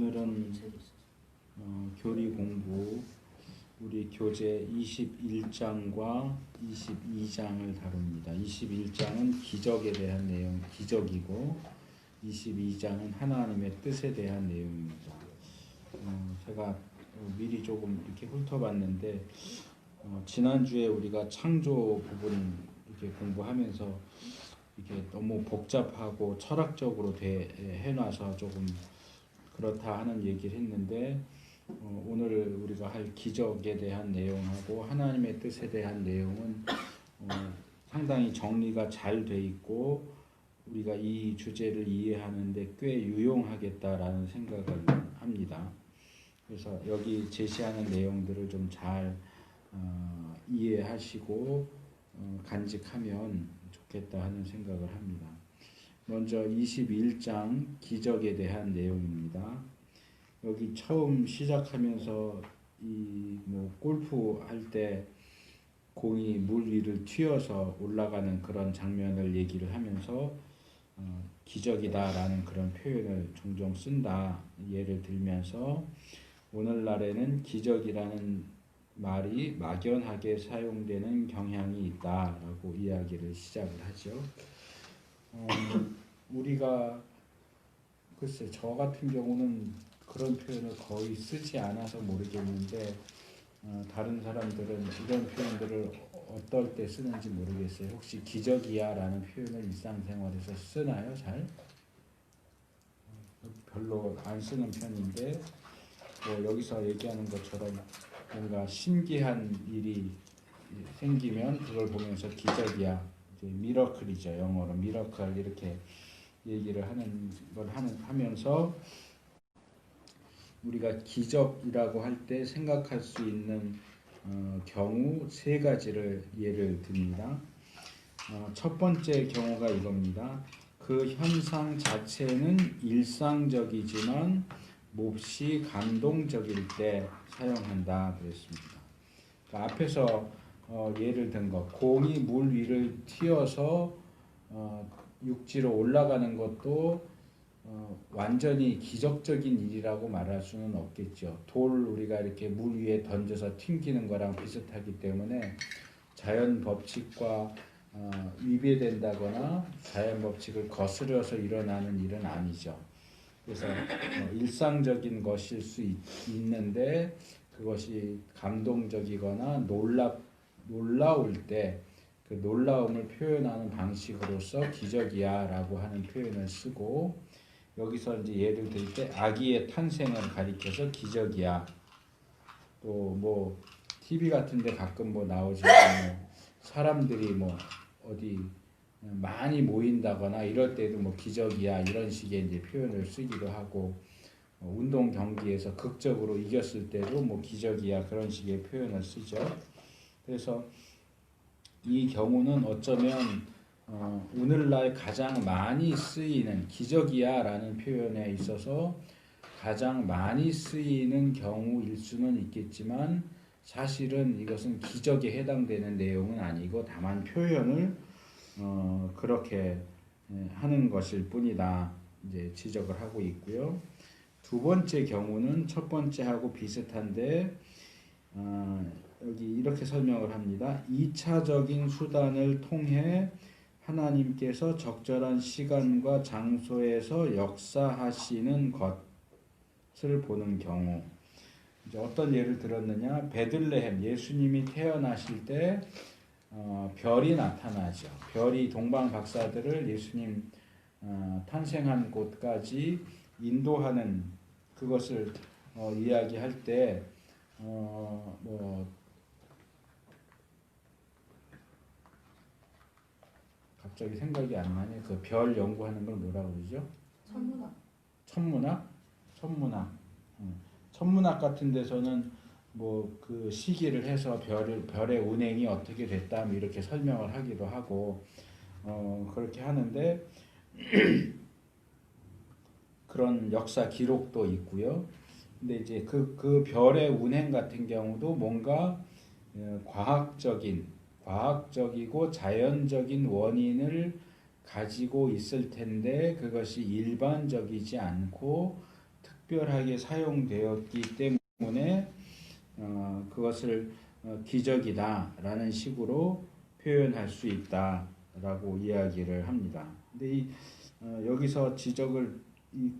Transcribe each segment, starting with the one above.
오늘은 교리 공부 우리 교재 21장과 22장을 다룹니다. 21장은 기적에 대한 내용, 기적이고 22장은 하나님의 뜻에 대한 내용입니다. 제가 미리 조금 이렇게 훑어봤는데 지난주에 우리가 창조 부분 이렇게 공부하면서 이게 너무 복잡하고 철학적으로 해놔서 조금 그렇다 하는 얘기를 했는데 오늘 우리가 할 기적에 대한 내용하고 하나님의 뜻에 대한 내용은 상당히 정리가 잘 돼 있고 우리가 이 주제를 이해하는데 꽤 유용하겠다라는 생각을 합니다. 그래서 여기 제시하는 내용들을 좀 잘 이해하시고 간직하면 좋겠다 하는 생각을 합니다. 먼저 21장 기적에 대한 내용입니다. 여기 처음 시작하면서 골프 할 때 공이 물 위를 튀어서 올라가는 그런 장면을 얘기를 하면서 기적이다라는 그런 표현을 종종 쓴다 예를 들면서 오늘날에는 기적이라는 말이 막연하게 사용되는 경향이 있다라고 이야기를 시작을 하죠. 우리가 글쎄 저 같은 경우는 그런 표현을 거의 쓰지 않아서 모르겠는데 다른 사람들은 이런 표현들을 어떨 때 쓰는지 모르겠어요. 혹시 기적이야 라는 표현을 일상생활에서 쓰나요? 잘? 별로 안 쓰는 편인데 여기서 얘기하는 것처럼 뭔가 신기한 일이 생기면 그걸 보면서 기적이야, 이제 미러클이죠. 영어로 미러클 이렇게 얘기를 하는 걸 하면서 우리가 기적이라고 할 때 생각할 수 있는 경우 세 가지를 예를 듭니다. 첫 번째 경우가 이겁니다. 그 현상 자체는 일상적이지만 몹시 감동적일 때 사용한다 그랬습니다. 그러니까 앞에서 예를 든 것, 공이 물 위를 튀어서 육지로 올라가는 것도 완전히 기적적인 일이라고 말할 수는 없겠죠. 돌 우리가 이렇게 물 위에 던져서 튕기는 거랑 비슷하기 때문에 자연 법칙과 위배된다거나 자연 법칙을 거스려서 일어나는 일은 아니죠. 그래서 일상적인 것일 수 있는데 그것이 감동적이거나 놀라울 때 그 놀라움을 표현하는 방식으로서 기적이야 라고 하는 표현을 쓰고 여기서 이제 예를 들 때 아기의 탄생을 가리켜서 기적이야. 또 TV 같은 데 가끔 나오지만 사람들이 어디 많이 모인다거나 이럴 때도 기적이야 이런 식의 이제 표현을 쓰기도 하고 운동 경기에서 극적으로 이겼을 때도 기적이야 그런 식의 표현을 쓰죠. 그래서 이 경우는 어쩌면 오늘날 가장 많이 쓰이는 기적이야 라는 표현에 있어서 가장 많이 쓰이는 경우일 수는 있겠지만 사실은 이것은 기적에 해당되는 내용은 아니고 다만 표현을 그렇게 하는 것일 뿐이다 이제 지적을 하고 있고요. 두 번째 경우는 첫 번째하고 비슷한데 여기 이렇게 설명을 합니다. 2차적인 수단을 통해 하나님께서 적절한 시간과 장소에서 역사하시는 것을 보는 경우. 이제 어떤 예를 들었느냐? 베들레헴 예수님이 태어나실 때 별이 나타나죠. 별이 동방 박사들을 예수님 탄생한 곳까지 인도하는 그것을 이야기할 때 갑자기 생각이 안 나네. 그 별 연구하는 걸 뭐라고 그러죠? 천문학. 천문학 같은 데서는 그 시기를 해서 별의 운행이 어떻게 됐다 이렇게 설명을 하기도 하고 그렇게 하는데 그런 역사 기록도 있고요. 근데 이제 그 별의 운행 같은 경우도 뭔가 과학적이고 자연적인 원인을 가지고 있을 텐데 그것이 일반적이지 않고 특별하게 사용되었기 때문에 그것을 기적이다라는 식으로 표현할 수 있다라고 이야기를 합니다. 근데 여기서 이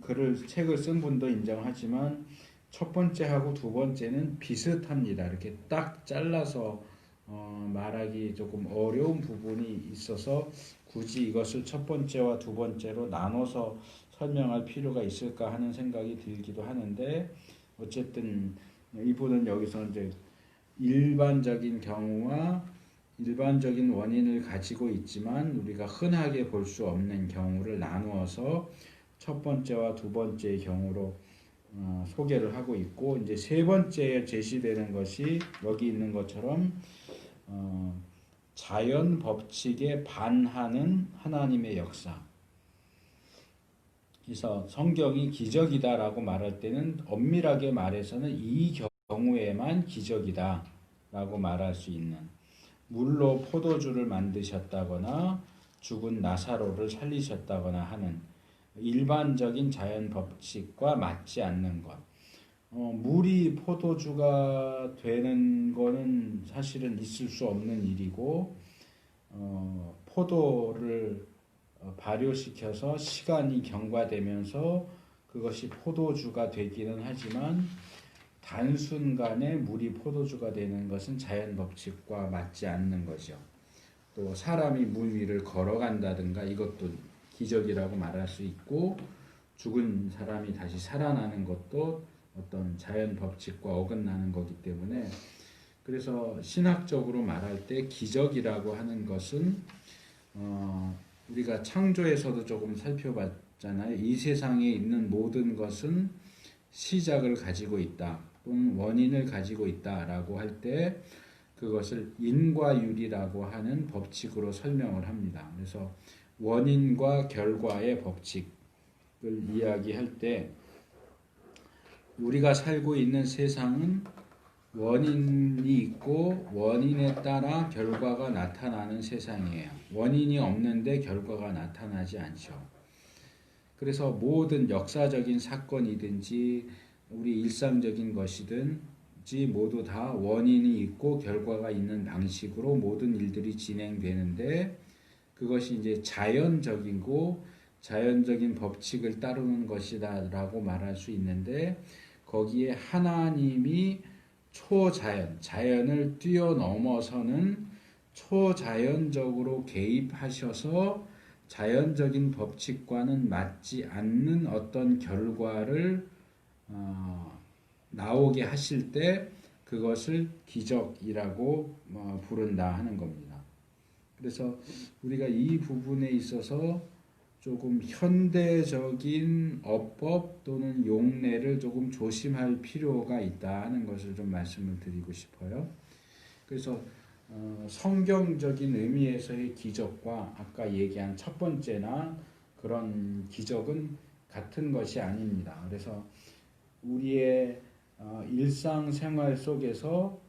책을 쓴 분도 인정하지만 첫 번째하고 두 번째는 비슷합니다. 이렇게 딱 잘라서 말하기 조금 어려운 부분이 있어서 굳이 이것을 첫 번째와 두 번째로 나눠서 설명할 필요가 있을까 하는 생각이 들기도 하는데, 어쨌든 이분은 여기서 이제 일반적인 경우와 일반적인 원인을 가지고 있지만 우리가 흔하게 볼 수 없는 경우를 나누어서 첫 번째와 두 번째의 경우로 소개를 하고 있고, 이제 세 번째에 제시되는 것이 여기 있는 것처럼 자연 법칙에 반하는 하나님의 역사. 그래서 성경이 기적이다라고 말할 때는 엄밀하게 말해서는 이 경우에만 기적이다라고 말할 수 있는, 물로 포도주를 만드셨다거나 죽은 나사로를 살리셨다거나 하는 일반적인 자연 법칙과 맞지 않는 것. 물이 포도주가 되는 거는 사실은 있을 수 없는 일이고, 포도를 발효시켜서 시간이 경과되면서 그것이 포도주가 되기는 하지만 단순간에 물이 포도주가 되는 것은 자연 법칙과 맞지 않는 거죠. 또 사람이 물 위를 걸어간다든가 이것도 기적이라고 말할 수 있고, 죽은 사람이 다시 살아나는 것도 어떤 자연 법칙과 어긋나는 거기 때문에, 그래서 신학적으로 말할 때 기적이라고 하는 것은 우리가 창조에서도 조금 살펴봤잖아요. 이 세상에 있는 모든 것은 시작을 가지고 있다 또는 원인을 가지고 있다라고 할 때 그것을 인과율이라고 하는 법칙으로 설명을 합니다. 그래서 원인과 결과의 법칙을 이야기할 때 우리가 살고 있는 세상은 원인이 있고 원인에 따라 결과가 나타나는 세상이에요. 원인이 없는데 결과가 나타나지 않죠. 그래서 모든 역사적인 사건이든지 우리 일상적인 것이든지 모두 다 원인이 있고 결과가 있는 방식으로 모든 일들이 진행되는데, 그것이 이제 자연적이고 자연적인 법칙을 따르는 것이다라고 말할 수 있는데, 거기에 하나님이 자연을 뛰어넘어서는 초자연적으로 개입하셔서 자연적인 법칙과는 맞지 않는 어떤 결과를 나오게 하실 때 그것을 기적이라고 부른다 하는 겁니다. 그래서 우리가 이 부분에 있어서 조금 현대적인 어법 또는 용례를 조금 조심할 필요가 있다 하는 것을 좀 말씀을 드리고 싶어요. 그래서 성경적인 의미에서의 기적과 아까 얘기한 첫 번째나 그런 기적은 같은 것이 아닙니다. 그래서 우리의 일상생활 속에서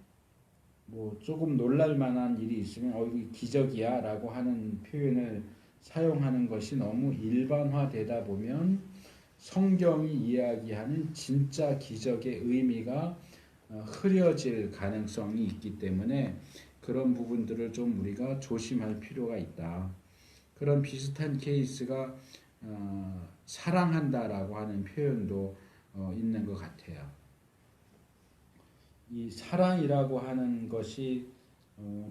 뭐 조금 놀랄 만한 일이 있으면 이게 기적이야 라고 하는 표현을 사용하는 것이 너무 일반화되다 보면 성경이 이야기하는 진짜 기적의 의미가 흐려질 가능성이 있기 때문에 그런 부분들을 좀 우리가 조심할 필요가 있다. 그런 비슷한 케이스가 사랑한다라고 하는 표현도 있는 것 같아요. 이 사랑이라고 하는 것이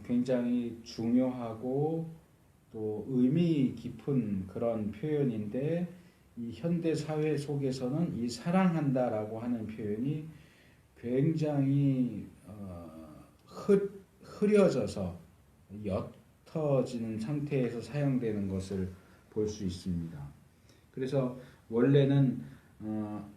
굉장히 중요하고 또 의미 깊은 그런 표현인데, 이 현대 사회 속에서는 이 사랑한다라고 하는 표현이 굉장히 흐려져서 옅어지는 상태에서 사용되는 것을 볼 수 있습니다. 그래서 원래는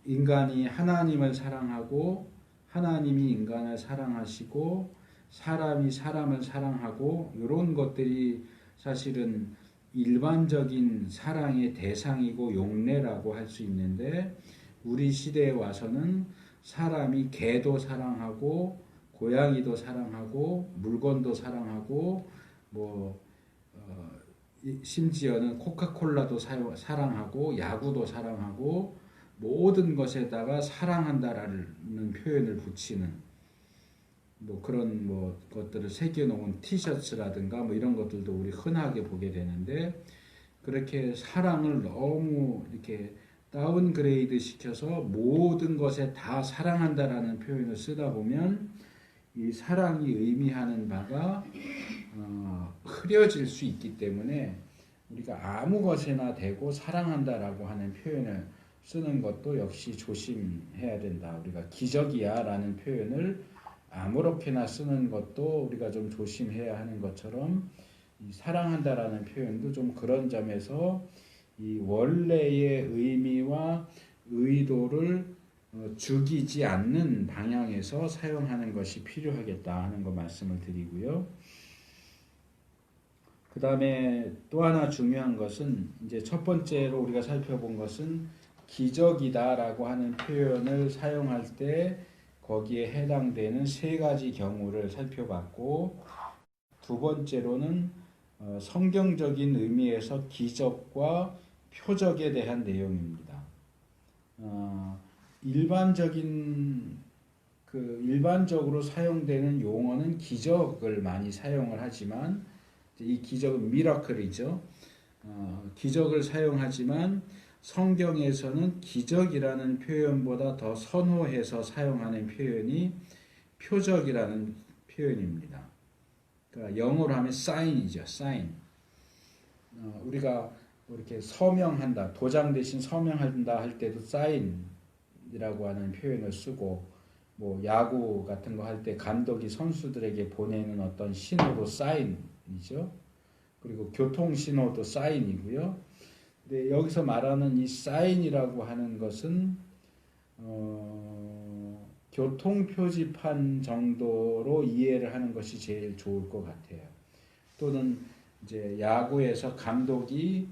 인간이 하나님을 사랑하고 하나님이 인간을 사랑하시고 사람이 사람을 사랑하고 이런 것들이 사실은 일반적인 사랑의 대상이고 용례라고 할 수 있는데, 우리 시대에 와서는 사람이 개도 사랑하고 고양이도 사랑하고 물건도 사랑하고 심지어는 코카콜라도 사랑하고 야구도 사랑하고 모든 것에다가 사랑한다라는 표현을 붙이는 뭐 그런 뭐 것들을 새겨놓은 티셔츠라든가 뭐 이런 것들도 우리 흔하게 보게 되는데, 그렇게 사랑을 너무 이렇게 다운그레이드 시켜서 모든 것에 다 사랑한다라는 표현을 쓰다 보면 이 사랑이 의미하는 바가 흐려질 수 있기 때문에 우리가 아무 것에나 대고 사랑한다라고 하는 표현을 쓰는 것도 역시 조심해야 된다. 우리가 기적이야 라는 표현을 아무렇게나 쓰는 것도 우리가 좀 조심해야 하는 것처럼, 이 사랑한다라는 표현도 좀 그런 점에서 이 원래의 의미와 의도를 죽이지 않는 방향에서 사용하는 것이 필요하겠다 하는 거 말씀을 드리고요. 그 다음에 또 하나 중요한 것은, 이제 첫 번째로 우리가 살펴본 것은 기적이다라고 하는 표현을 사용할 때 거기에 해당되는 세 가지 경우를 살펴봤고, 두 번째로는 성경적인 의미에서 기적과 표적에 대한 내용입니다. 일반적으로 사용되는 용어는 기적을 많이 사용을 하지만, 이 기적은 미라클이죠. 기적을 사용하지만 성경에서는 기적이라는 표현보다 더 선호해서 사용하는 표현이 표적이라는 표현입니다. 그러니까 영어로 하면 sign이죠. sign. 우리가 이렇게 서명한다, 도장 대신 서명한다 할 때도 sign이라고 하는 표현을 쓰고, 뭐 야구 같은 거 할 때 감독이 선수들에게 보내는 어떤 신호도 사인이죠. 그리고 교통 신호도 사인이고요. 근데 여기서 말하는 이 사인이라고 하는 것은 교통 표지판 정도로 이해를 하는 것이 제일 좋을 것 같아요. 또는 이제 야구에서 감독이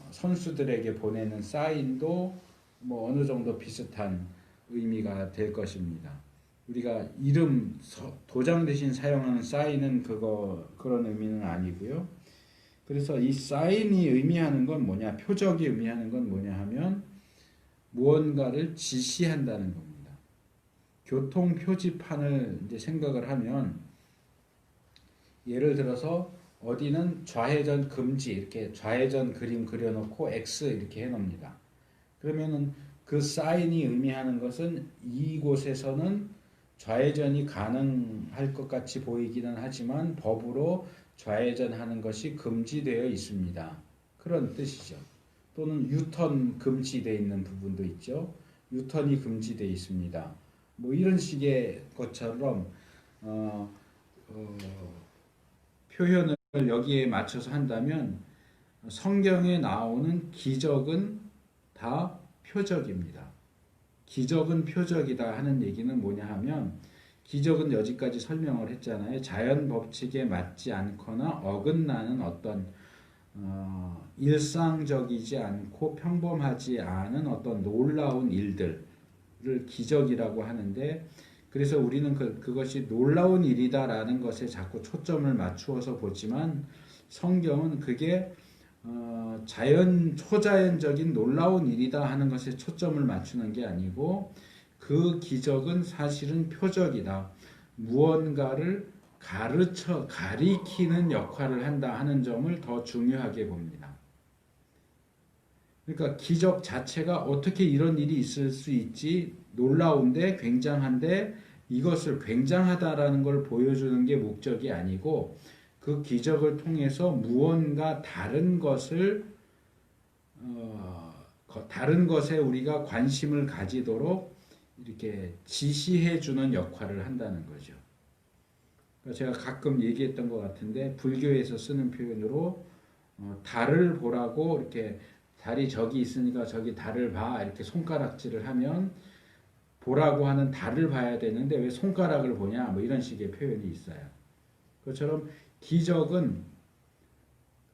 선수들에게 보내는 사인도 뭐 어느 정도 비슷한 의미가 될 것입니다. 우리가 이름 도장 대신 사용하는 사인은 그런 의미는 아니고요. 그래서 이 사인이 의미하는 건 뭐냐, 표적이 의미하는 건 뭐냐 하면 무언가를 지시한다는 겁니다. 교통 표지판을 이제 생각을 하면, 예를 들어서 어디는 좌회전 금지 이렇게 좌회전 그림 그려놓고 X 이렇게 해놓습니다. 그러면은 그 사인이 의미하는 것은 이곳에서는 좌회전이 가능할 것 같이 보이기는 하지만 법으로 좌회전하는 것이 금지되어 있습니다. 그런 뜻이죠. 또는 유턴 금지되어 있는 부분도 있죠. 유턴이 금지되어 있습니다. 뭐 이런 식의 것처럼 표현을 여기에 맞춰서 한다면 성경에 나오는 기적은 다 표적입니다. 기적은 표적이다 하는 얘기는 뭐냐 하면, 기적은 여기까지 설명을 했잖아요. 자연 법칙에 맞지 않거나 어긋나는 어떤 일상적이지 않고 평범하지 않은 어떤 놀라운 일들을 기적이라고 하는데, 그래서 우리는 그것이 놀라운 일이다라는 것에 자꾸 초점을 맞추어서 보지만, 성경은 그게 초자연적인 놀라운 일이다 하는 것에 초점을 맞추는 게 아니고, 그 기적은 사실은 표적이다. 무언가를 가리키는 역할을 한다 하는 점을 더 중요하게 봅니다. 그러니까 기적 자체가 어떻게 이런 일이 있을 수 있지, 놀라운데 굉장한데 이것을 굉장하다라는 걸 보여주는 게 목적이 아니고, 그 기적을 통해서 무언가 다른 것에 우리가 관심을 가지도록 이렇게 지시해 주는 역할을 한다는 거죠. 제가 가끔 얘기했던 것 같은데, 불교에서 쓰는 표현으로 달을 보라고, 이렇게 달이 저기 있으니까 저기 달을 봐 이렇게 손가락질을 하면 보라고 하는 달을 봐야 되는데 왜 손가락을 보냐, 뭐 이런 식의 표현이 있어요. 그것처럼 기적은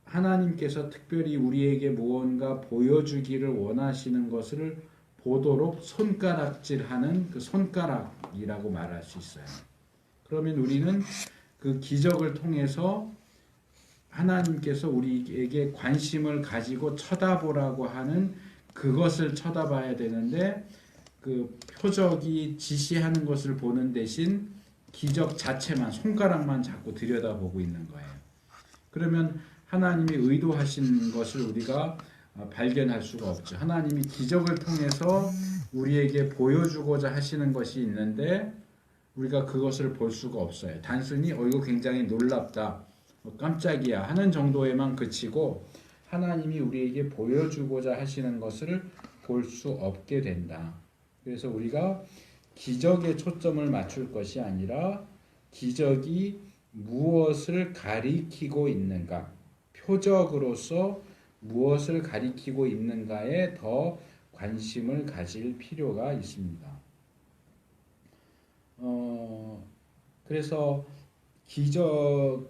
하나님께서 특별히 우리에게 무언가 보여주기를 원하시는 것을 보도록 손가락질하는 그 손가락이라고 말할 수 있어요. 그러면 우리는 그 기적을 통해서 하나님께서 우리에게 관심을 가지고 쳐다보라고 하는 그것을 쳐다봐야 되는데 그 표적이 지시하는 것을 보는 대신 기적 자체만 손가락만 자꾸 들여다보고 있는 거예요. 그러면 하나님이 의도하신 것을 우리가 발견할 수가 없죠. 하나님이 기적을 통해서 우리에게 보여주고자 하시는 것이 있는데 우리가 그것을 볼 수가 없어요. 단순히 이거 굉장히 놀랍다, 깜짝이야 하는 정도에만 그치고 하나님이 우리에게 보여주고자 하시는 것을 볼 수 없게 된다. 그래서 우리가 기적에 초점을 맞출 것이 아니라 기적이 무엇을 가리키고 있는가, 표적으로서 무엇을 가리키고 있는가에 더 관심을 가질 필요가 있습니다. 그래서 기적,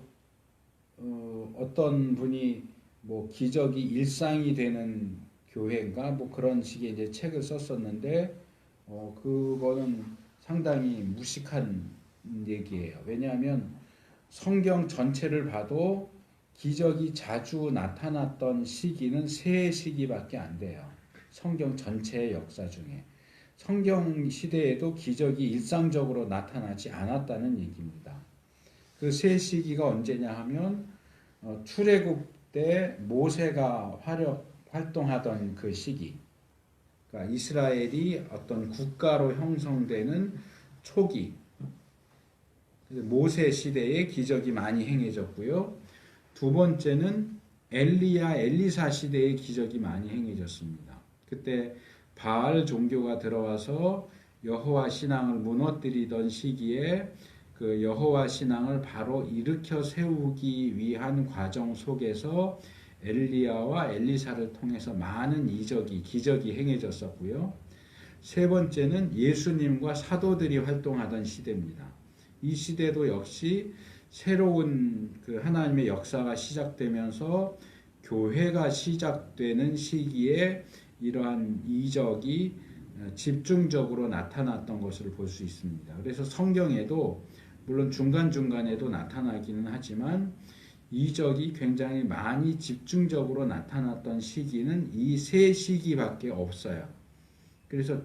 어떤 분이 뭐 기적이 일상이 되는 교회인가 뭐 그런 식의 이제 책을 썼었는데 그거는 상당히 무식한 얘기예요. 왜냐하면 성경 전체를 봐도 기적이 자주 나타났던 시기는 3시기밖에 안 돼요. 성경 전체의 역사 중에. 성경 시대에도 기적이 일상적으로 나타나지 않았다는 얘기입니다. 그 3시기가 언제냐 하면 출애굽 때 모세가 활동하던 그 시기, 그러니까 이스라엘이 어떤 국가로 형성되는 초기, 모세 시대에 기적이 많이 행해졌고요. 두 번째는 엘리사 시대에 기적이 많이 행해졌습니다. 그때 바알 종교가 들어와서 여호와 신앙을 무너뜨리던 시기에 그 여호와 신앙을 바로 일으켜 세우기 위한 과정 속에서 엘리야와 엘리사를 통해서 많은 기적이 행해졌었고요. 세 번째는 예수님과 사도들이 활동하던 시대입니다. 이 시대도 역시 새로운 그 하나님의 역사가 시작되면서 교회가 시작되는 시기에 이러한 이적이 집중적으로 나타났던 것을 볼 수 있습니다. 그래서 성경에도 물론 중간중간에도 나타나기는 하지만 이적이 굉장히 많이 집중적으로 나타났던 시기는 이 3시기밖에 없어요. 그래서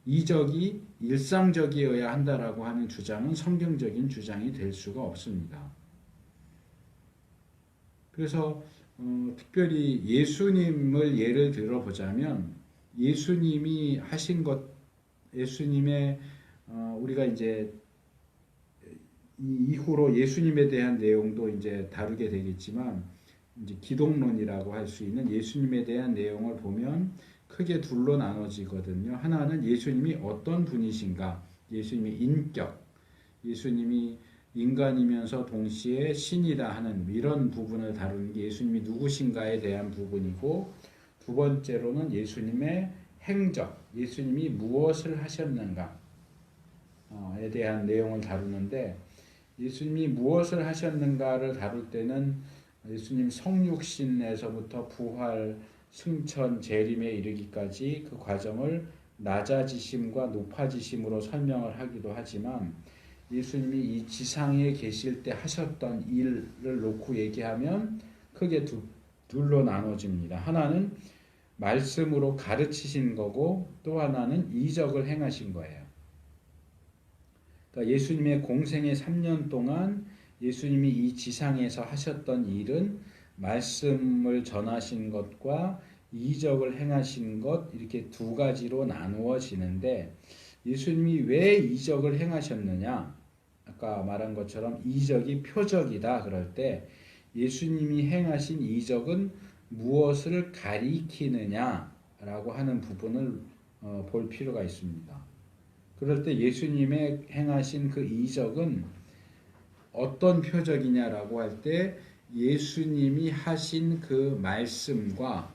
이적이 일상적이어야 한다라고 하는 주장은 성경적인 주장이 될 수가 없습니다. 그래서 특별히 예수님을 예를 들어보자면 예수님이 하신 것, 우리가 이제 이후로 예수님에 대한 내용도 이제 다루게 되겠지만 이제 기독론이라고 할 수 있는 예수님에 대한 내용을 보면 크게 둘로 나눠지거든요. 하나는 예수님이 어떤 분이신가, 예수님의 인격, 예수님이 인간이면서 동시에 신이다 하는 이런 부분을 다루는 게 예수님이 누구신가에 대한 부분이고, 두 번째로는 예수님의 행적, 예수님이 무엇을 하셨는가에 대한 내용을 다루는데, 예수님이 무엇을 하셨는가를 다룰 때는 예수님 성육신에서부터 부활, 승천, 재림에 이르기까지 그 과정을 낮아지심과 높아지심으로 설명을 하기도 하지만, 예수님이 이 지상에 계실 때 하셨던 일을 놓고 얘기하면 크게 둘로 나눠집니다. 하나는 말씀으로 가르치신 거고 또 하나는 이적을 행하신 거예요. 그러니까 예수님의 공생의 3년 동안 예수님이 이 지상에서 하셨던 일은 말씀을 전하신 것과 이적을 행하신 것, 이렇게 두 가지로 나누어지는데, 예수님이 왜 이적을 행하셨느냐? 아까 말한 것처럼 이적이 표적이다 그럴 때 예수님이 행하신 이적은 무엇을 가리키느냐라고 하는 부분을 볼 필요가 있습니다. 그럴 때 예수님의 행하신 그 이적은 어떤 표적이냐라고 할 때 예수님이 하신 그 말씀과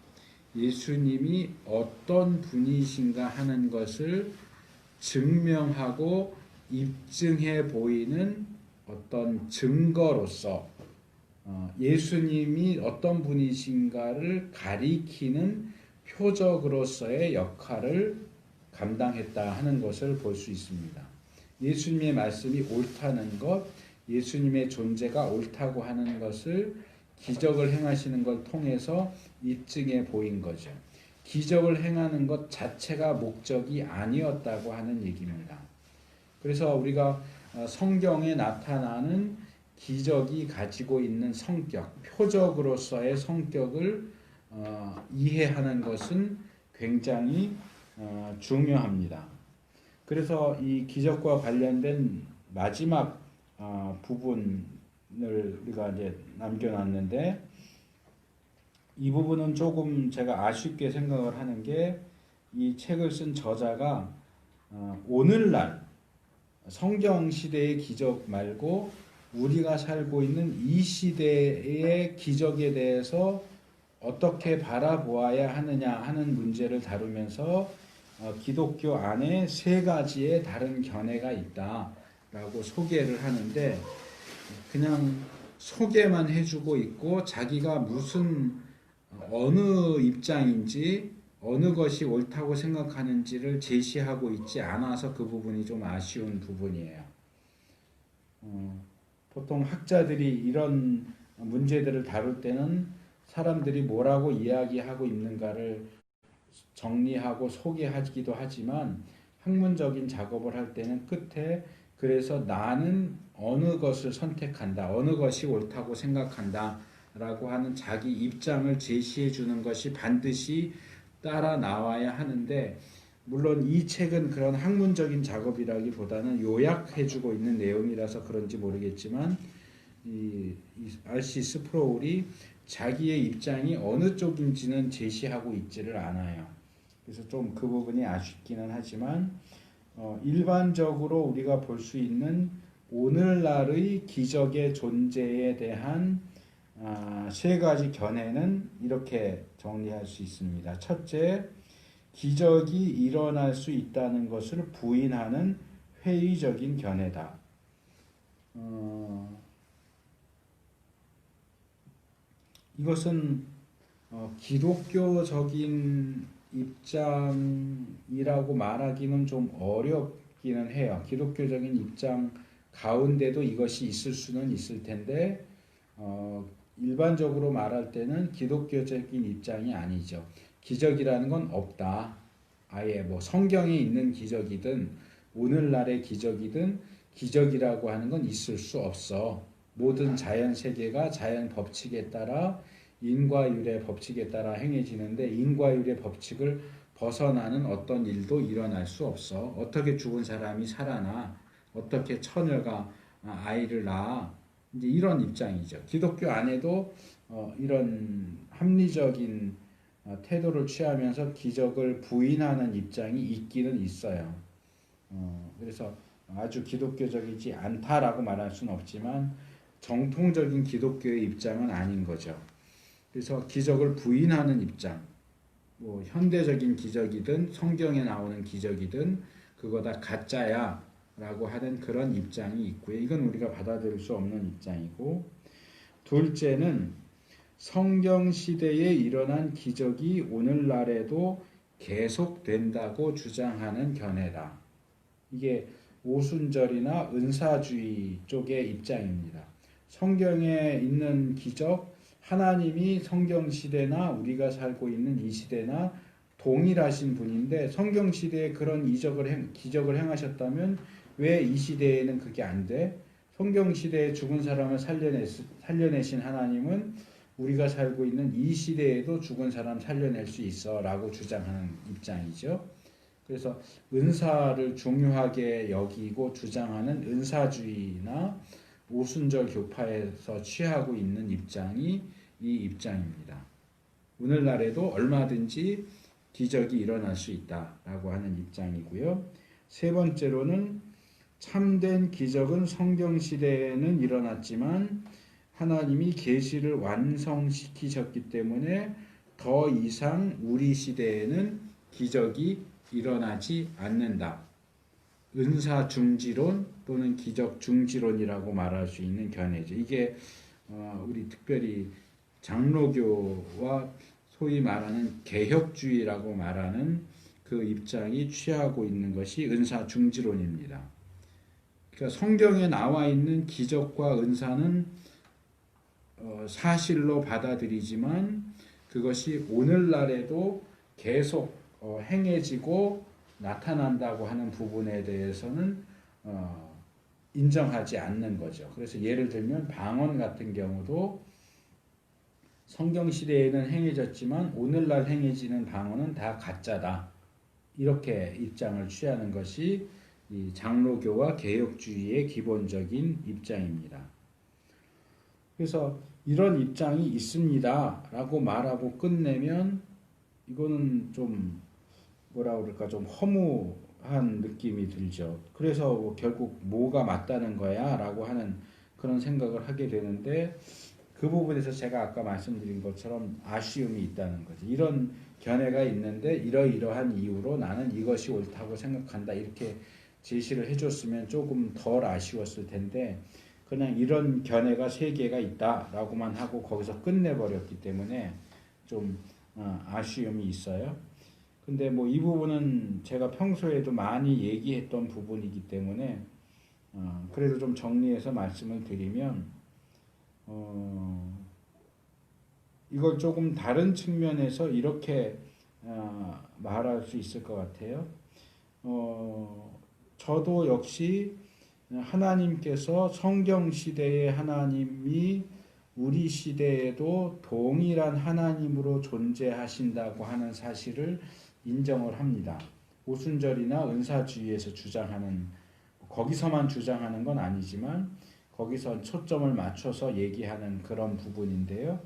예수님이 어떤 분이신가 하는 것을 증명하고 입증해 보이는 어떤 증거로서 예수님이 어떤 분이신가를 가리키는 표적으로서의 역할을 감당했다 하는 것을 볼 수 있습니다. 예수님의 말씀이 옳다는 것, 예수님의 존재가 옳다고 하는 것을 기적을 행하시는 걸 통해서 입증해 보인 거죠. 기적을 행하는 것 자체가 목적이 아니었다고 하는 얘기입니다. 그래서 우리가 성경에 나타나는 기적이 가지고 있는 성격, 표적으로서의 성격을 이해하는 것은 굉장히 중요합니다. 그래서 이 기적과 관련된 마지막 부분을 우리가 이제 남겨놨는데, 이 부분은 조금 제가 아쉽게 생각을 하는 게, 이 책을 쓴 저자가 오늘날 성경 시대의 기적 말고 우리가 살고 있는 이 시대의 기적에 대해서 어떻게 바라보아야 하느냐 하는 문제를 다루면서 기독교 안에 세 가지의 다른 견해가 있다라고 소개를 하는데, 그냥 소개만 해주고 있고 자기가 무슨 어느 입장인지 어느 것이 옳다고 생각하는지를 제시하고 있지 않아서 그 부분이 좀 아쉬운 부분이에요. 보통 학자들이 이런 문제들을 다룰 때는 사람들이 뭐라고 이야기하고 있는가를 정리하고 소개하기도 하지만, 학문적인 작업을 할 때는 끝에 그래서 나는 어느 것을 선택한다, 어느 것이 옳다고 생각한다 라고 하는 자기 입장을 제시해 주는 것이 반드시 따라 나와야 하는데, 물론 이 책은 그런 학문적인 작업이라기보다는 요약해 주고 있는 내용이라서 그런지 모르겠지만, 이 R.C. 스프로울이 자기의 입장이 어느 쪽인지는 제시하고 있지를 않아요. 그래서 좀 그 부분이 아쉽기는 하지만, 일반적으로 우리가 볼 수 있는 오늘날의 기적의 존재에 대한 세 가지 견해는 이렇게 정리할 수 있습니다. 첫째, 기적이 일어날 수 있다는 것을 부인하는 회의적인 견해다. 이것은 기독교적인 입장이라고 말하기는 좀 어렵기는 해요. 기독교적인 입장 가운데도 이것이 있을 수는 있을 텐데, 일반적으로 말할 때는 기독교적인 입장이 아니죠. 기적이라는 건 없다. 아예 뭐 성경에 있는 기적이든 오늘날의 기적이든 기적이라고 하는 건 있을 수 없어. 모든 자연 세계가 자연 법칙에 따라, 인과율의 법칙에 따라 행해지는데, 인과율의 법칙을 벗어나는 어떤 일도 일어날 수 없어. 어떻게 죽은 사람이 살아나, 어떻게 처녀가 아이를 낳아, 이제 이런 입장이죠. 기독교 안에도 이런 합리적인 태도를 취하면서 기적을 부인하는 입장이 있기는 있어요. 그래서 아주 기독교적이지 않다라고 말할 수는 없지만 정통적인 기독교의 입장은 아닌 거죠. 그래서 기적을 부인하는 입장, 뭐 현대적인 기적이든 성경에 나오는 기적이든 그거 다 가짜야 라고 하는 그런 입장이 있고요. 이건 우리가 받아들일 수 없는 입장이고, 둘째는 성경 시대에 일어난 기적이 오늘날에도 계속된다고 주장하는 견해다. 이게 오순절이나 은사주의 쪽의 입장입니다. 성경에 있는 기적, 하나님이 성경 시대나 우리가 살고 있는 이 시대나 동일하신 분인데, 성경 시대에 그런 기적을 행하셨다면 왜 이 시대에는 그게 안 돼? 성경 시대에 죽은 사람을 살려내신 하나님은 우리가 살고 있는 이 시대에도 죽은 사람 살려낼 수 있어 라고 주장하는 입장이죠. 그래서 은사를 중요하게 여기고 주장하는 은사주의나 오순절 교파에서 취하고 있는 입장이 이 입장입니다. 오늘날에도 얼마든지 기적이 일어날 수 있다라고 하는 입장이고요. 세 번째로는 참된 기적은 성경 시대에는 일어났지만 하나님이 계시를 완성시키셨기 때문에 더 이상 우리 시대에는 기적이 일어나지 않는다. 은사 중지론 또는 기적 중지론이라고 말할 수 있는 견해죠. 이게 우리 특별히 장로교와 소위 말하는 개혁주의라고 말하는 그 입장이 취하고 있는 것이 은사 중지론입니다. 그러니까 성경에 나와 있는 기적과 은사는 사실로 받아들이지만 그것이 오늘날에도 계속 행해지고 나타난다고 하는 부분에 대해서는 인정하지 않는 거죠. 그래서 예를 들면 방언 같은 경우도 성경 시대에는 행해졌지만 오늘날 행해지는 방언은 다 가짜다. 이렇게 입장을 취하는 것이 이 장로교와 개혁주의의 기본적인 입장입니다. 그래서 이런 입장이 있습니다라고 말하고 끝내면 이거는 좀 뭐라 그럴까 좀 허무한 느낌이 들죠. 그래서 결국 뭐가 맞다는 거야라고 하는 그런 생각을 하게 되는데 그 부분에서 제가 아까 말씀드린 것처럼 아쉬움이 있다는 거죠. 이런 견해가 있는데 이러이러한 이유로 나는 이것이 옳다고 생각한다. 이렇게 제시를 해줬으면 조금 덜 아쉬웠을 텐데 그냥 이런 견해가 세 개가 있다라고만 하고 거기서 끝내버렸기 때문에 좀 아쉬움이 있어요. 근데 뭐 이 부분은 제가 평소에도 많이 얘기했던 부분이기 때문에 그래도 좀 정리해서 말씀을 드리면 이걸 조금 다른 측면에서 이렇게 말할 수 있을 것 같아요. 저도 역시 하나님께서 성경 시대의 하나님이 우리 시대에도 동일한 하나님으로 존재하신다고 하는 사실을 인정을 합니다. 오순절이나 은사주의에서 주장하는 거기서만 주장하는 건 아니지만 거기서 초점을 맞춰서 얘기하는 그런 부분인데요.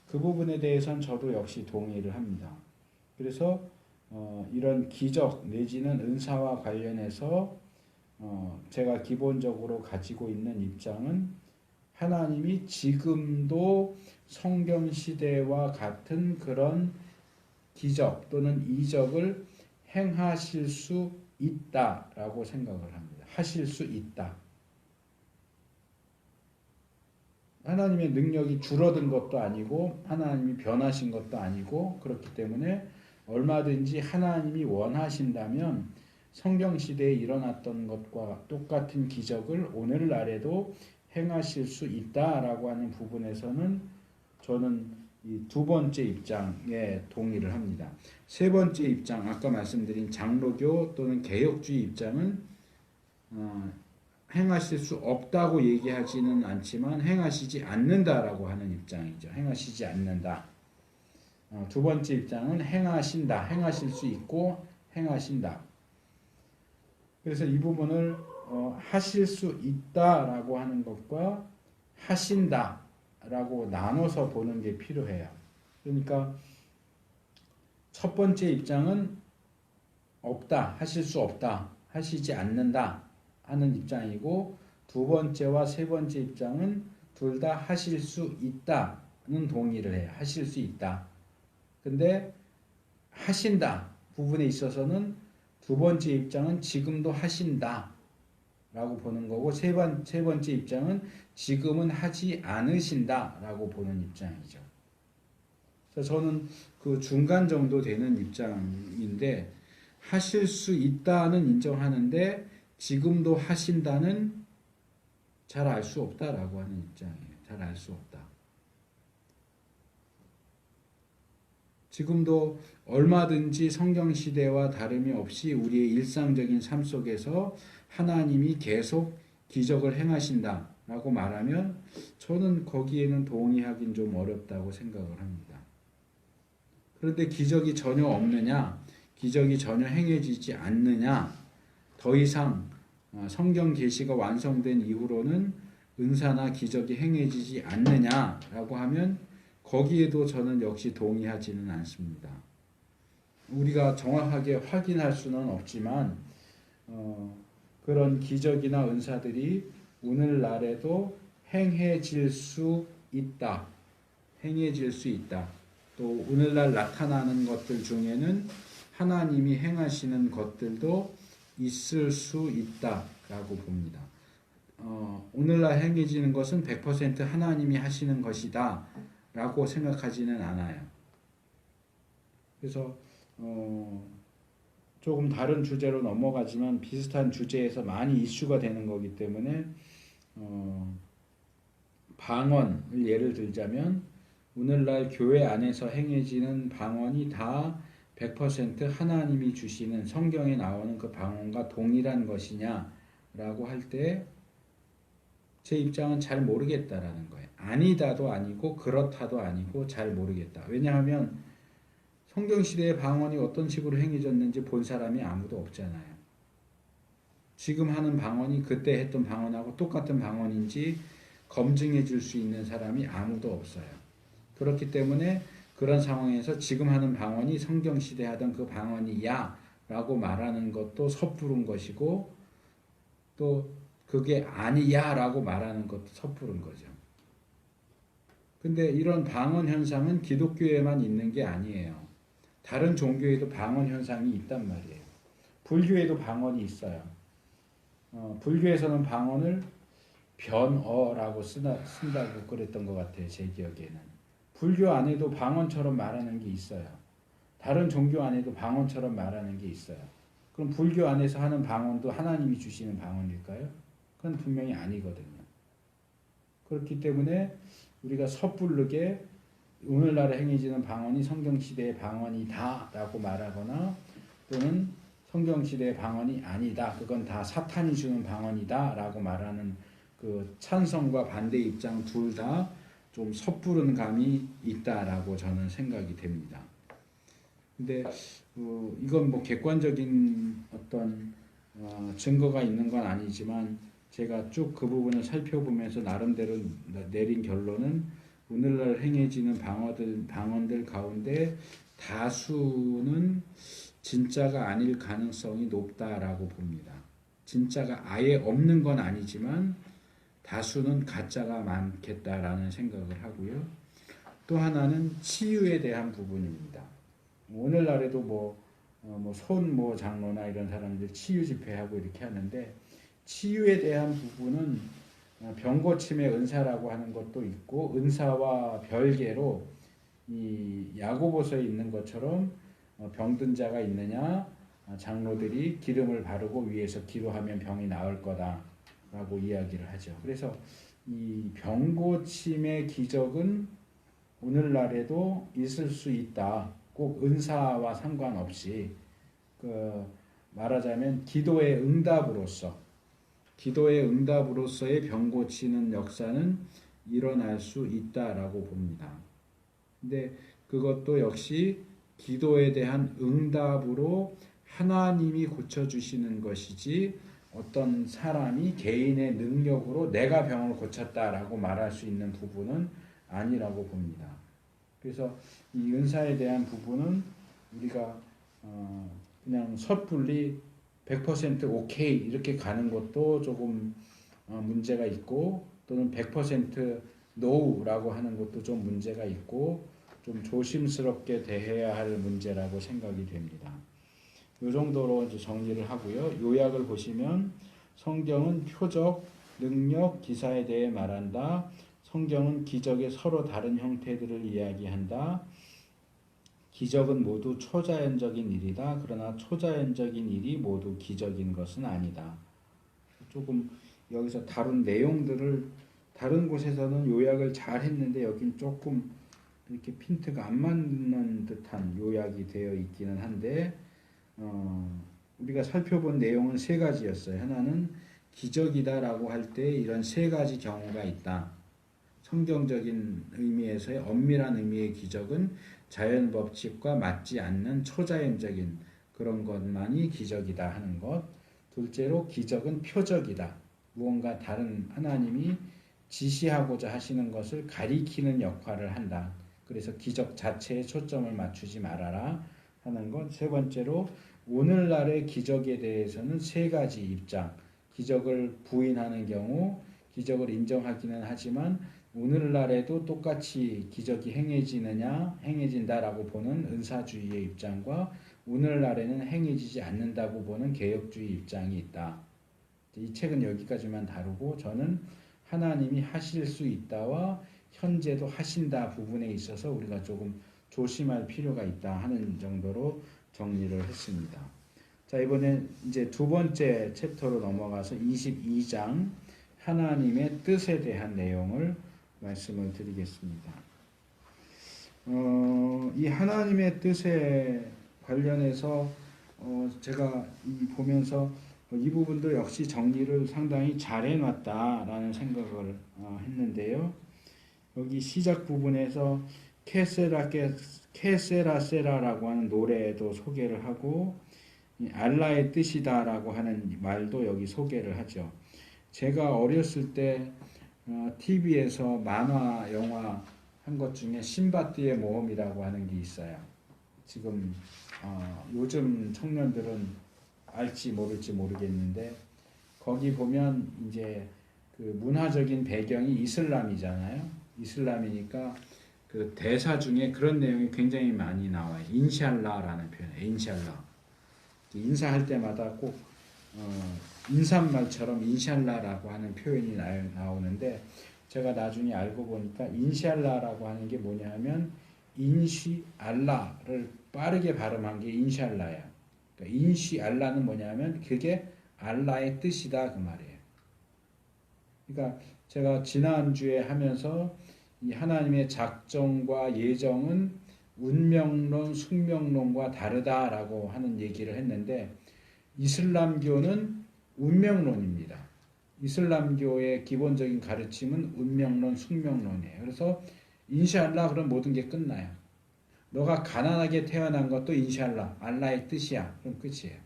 그 부분에 대해서는 저도 역시 동의를 합니다. 그래서 이런 기적 내지는 은사와 관련해서 제가 기본적으로 가지고 있는 입장은 하나님이 지금도 성경 시대와 같은 그런 기적 또는 이적을 행하실 수 있다라고 생각을 합니다. 하실 수 있다. 하나님의 능력이 줄어든 것도 아니고 하나님이 변하신 것도 아니고 그렇기 때문에 얼마든지 하나님이 원하신다면 성경 시대에 일어났던 것과 똑같은 기적을 오늘날에도 행하실 수 있다라고 하는 부분에서는 저는 이 두 번째 입장에 동의를 합니다. 세 번째 입장, 아까 말씀드린 장로교 또는 개혁주의 입장은 행하실 수 없다고 얘기하지는 않지만 행하시지 않는다라고 하는 입장이죠. 행하시지 않는다. 두 번째 입장은 행하신다. 행하실 수 있고 행하신다. 그래서 이 부분을 하실 수 있다라고 하는 것과 하신다라고 나눠서 보는 게 필요해요. 그러니까 첫 번째 입장은 없다. 하실 수 없다. 하시지 않는다. 하는 입장이고 두 번째와 세 번째 입장은 둘 다 하실 수 있다는 동의를 해요. 하실 수 있다. 근데 하신다 부분에 있어서는 두 번째 입장은 지금도 하신다 라고 보는 거고 세 번째 입장은 지금은 하지 않으신다 라고 보는 입장이죠. 그래서 저는 그 중간 정도 되는 입장인데 하실 수 있다는 인정하는데 지금도 하신다는 잘 알 수 없다라고 하는 입장이에요. 잘 알 수 없다. 지금도 얼마든지 성경 시대와 다름이 없이 우리의 일상적인 삶 속에서 하나님이 계속 기적을 행하신다라고 말하면 저는 거기에는 동의하긴 좀 어렵다고 생각을 합니다. 그런데 기적이 전혀 없느냐? 기적이 전혀 행해지지 않느냐? 더 이상 성경 계시가 완성된 이후로는 은사나 기적이 행해지지 않느냐라고 하면 거기에도 저는 역시 동의하지는 않습니다. 우리가 정확하게 확인할 수는 없지만 그런 기적이나 은사들이 오늘날에도 행해질 수 있다. 행해질 수 있다. 또 오늘날 나타나는 것들 중에는 하나님이 행하시는 것들도 있을 수 있다라고 봅니다. 오늘날 행해지는 것은 100% 하나님이 하시는 것이다 라고 생각하지는 않아요. 그래서 조금 다른 주제로 넘어가지만 비슷한 주제에서 많이 이슈가 되는 거기 때문에 방언을 예를 들자면 오늘날 교회 안에서 행해지는 방언이 다 100% 하나님이 주시는 성경에 나오는 그 방언과 동일한 것이냐라고 할 때 제 입장은 잘 모르겠다라는 거예요. 아니다도 아니고 그렇다도 아니고 잘 모르겠다. 왜냐하면 성경시대의 방언이 어떤 식으로 행해졌는지 본 사람이 아무도 없잖아요. 지금 하는 방언이 그때 했던 방언하고 똑같은 방언인지 검증해 줄 수 있는 사람이 아무도 없어요. 그렇기 때문에 그런 상황에서 지금 하는 방언이 성경시대 하던 그 방언이야 라고 말하는 것도 섣부른 것이고 또 그게 아니야 라고 말하는 것도 섣부른 거죠. 근데 이런 방언 현상은 기독교에만 있는 게 아니에요. 다른 종교에도 방언 현상이 있단 말이에요. 불교에도 방언이 있어요. 불교에서는 방언을 변어라고 쓴다고 그랬던 것 같아요. 제 기억에는. 불교 안에도 방언처럼 말하는 게 있어요. 다른 종교 안에도 방언처럼 말하는 게 있어요. 그럼 불교 안에서 하는 방언도 하나님이 주시는 방언일까요? 그건 분명히 아니거든요. 그렇기 때문에 우리가 섣부르게 오늘날에 행해지는 방언이 성경시대의 방언이다 라고 말하거나 또는 성경시대의 방언이 아니다. 그건 다 사탄이 주는 방언이다 라고 말하는 그 찬성과 반대 입장 둘 다 좀 섣부른 감이 있다라고 저는 생각이 됩니다. 근데 이건 뭐 객관적인 어떤 증거가 있는 건 아니지만 제가 쭉 그 부분을 살펴보면서 나름대로 내린 결론은 오늘날 행해지는 방언들 가운데 다수는 진짜가 아닐 가능성이 높다라고 봅니다. 진짜가 아예 없는 건 아니지만 다수는 가짜가 많겠다라는 생각을 하고요. 또 하나는 치유에 대한 부분입니다. 오늘날에도 손 장로나 이런 사람들 치유 집회하고 이렇게 하는데 치유에 대한 부분은 병고침의 은사라고 하는 것도 있고 은사와 별개로 이 야고보서에 있는 것처럼 병든 자가 있느냐 장로들이 기름을 바르고 위에서 기도하면 병이 나을 거다라고 이야기를 하죠. 그래서 이 병고침의 기적은 오늘날에도 있을 수 있다. 꼭 은사와 상관없이 말하자면 기도의 응답으로서의 병 고치는 역사는 일어날 수 있다라고 봅니다. 근데 그것도 역시 기도에 대한 응답으로 하나님이 고쳐주시는 것이지 어떤 사람이 개인의 능력으로 내가 병을 고쳤다라고 말할 수 있는 부분은 아니라고 봅니다. 그래서 이 은사에 대한 부분은 우리가 그냥 섣불리 100% 오케이 이렇게 가는 것도 조금 문제가 있고 또는 100% 노라고 하는 것도 좀 문제가 있고 좀 조심스럽게 대해야 할 문제라고 생각이 됩니다. 이 정도로 이제 정리를 하고요. 요약을 보시면 성경은 표적, 능력, 기사에 대해 말한다. 성경은 기적의 서로 다른 형태들을 이야기한다. 기적은 모두 초자연적인 일이다. 그러나 초자연적인 일이 모두 기적인 것은 아니다. 조금 여기서 다룬 내용들을 다른 곳에서는 요약을 잘 했는데 여긴 조금 이렇게 핀트가 안 맞는 듯한 요약이 되어 있기는 한데 우리가 살펴본 내용은 세 가지였어요. 하나는 기적이다라고 할 때 이런 세 가지 경우가 있다. 성경적인 의미에서의 엄밀한 의미의 기적은 자연 법칙과 맞지 않는 초자연적인 그런 것만이 기적이다 하는 것. 둘째로 기적은 표적이다. 무언가 다른 하나님이 지시하고자 하시는 것을 가리키는 역할을 한다. 그래서 기적 자체에 초점을 맞추지 말아라 하는 것. 세 번째로 오늘날의 기적에 대해서는 세 가지 입장. 기적을 부인하는 경우, 기적을 인정하기는 하지만 오늘날에도 똑같이 기적이 행해진다라고 보는 은사주의의 입장과 오늘날에는 행해지지 않는다고 보는 개혁주의 입장이 있다. 이 책은 여기까지만 다루고 저는 하나님이 하실 수 있다와 현재도 하신다 부분에 있어서 우리가 조금 조심할 필요가 있다 하는 정도로 정리를 했습니다. 자, 이번엔 이제 두 번째 챕터로 넘어가서 22장 하나님의 뜻에 대한 내용을 말씀을 드리겠습니다. 이 하나님의 뜻에 관련해서 제가 보면서 이 부분도 역시 정리를 상당히 잘 해놨다라는 생각을 했는데요. 여기 시작 부분에서 케세라세라라고 하는 노래도 소개를 하고 알라의 뜻이다라고 하는 말도 여기 소개를 하죠. 제가 어렸을 때 TV에서 만화 영화 한 것 중에 신바드의 모험이라고 하는 게 있어요. 지금 요즘 청년들은 알지 모를지 모르겠는데 거기 보면 이제 그 문화적인 배경이 이슬람이잖아요. 이슬람이니까 그 대사 중에 그런 내용이 굉장히 많이 나와요. 인샬라라는 표현, 인샬라. 인사할 때마다 꼭 인사말처럼 인샬라라고 하는 표현이 나오는데 제가 나중에 알고 보니까 인샬라라고 하는 게 뭐냐면 인시 알라를 빠르게 발음한 게 인샬라야. 그러니까 인시 알라는 뭐냐면 그게 알라의 뜻이다 그 말이에요. 그러니까 제가 지난주에 하면서 이 하나님의 작정과 예정은 운명론, 숙명론과 다르다라고 하는 얘기를 했는데 이슬람교는 운명론입니다. 이슬람교의 기본적인 가르침은 운명론, 숙명론이에요. 그래서 인샬라 그럼 모든 게 끝나요. 너가 가난하게 태어난 것도 인샬라, 알라의 뜻이야. 그럼 끝이에요.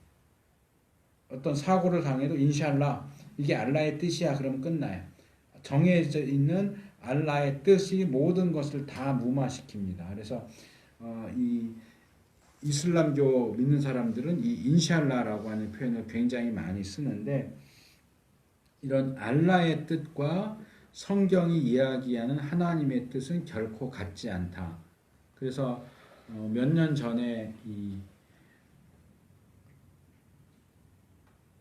어떤 사고를 당해도 인샬라, 이게 알라의 뜻이야. 그럼 끝나요. 정해져 있는 알라의 뜻이 모든 것을 다 무마시킵니다. 그래서 이 이슬람교 믿는 사람들은 이 인샬라라고 하는 표현을 굉장히 많이 쓰는데 이런 알라의 뜻과 성경이 이야기하는 하나님의 뜻은 결코 같지 않다. 그래서 몇 년 전에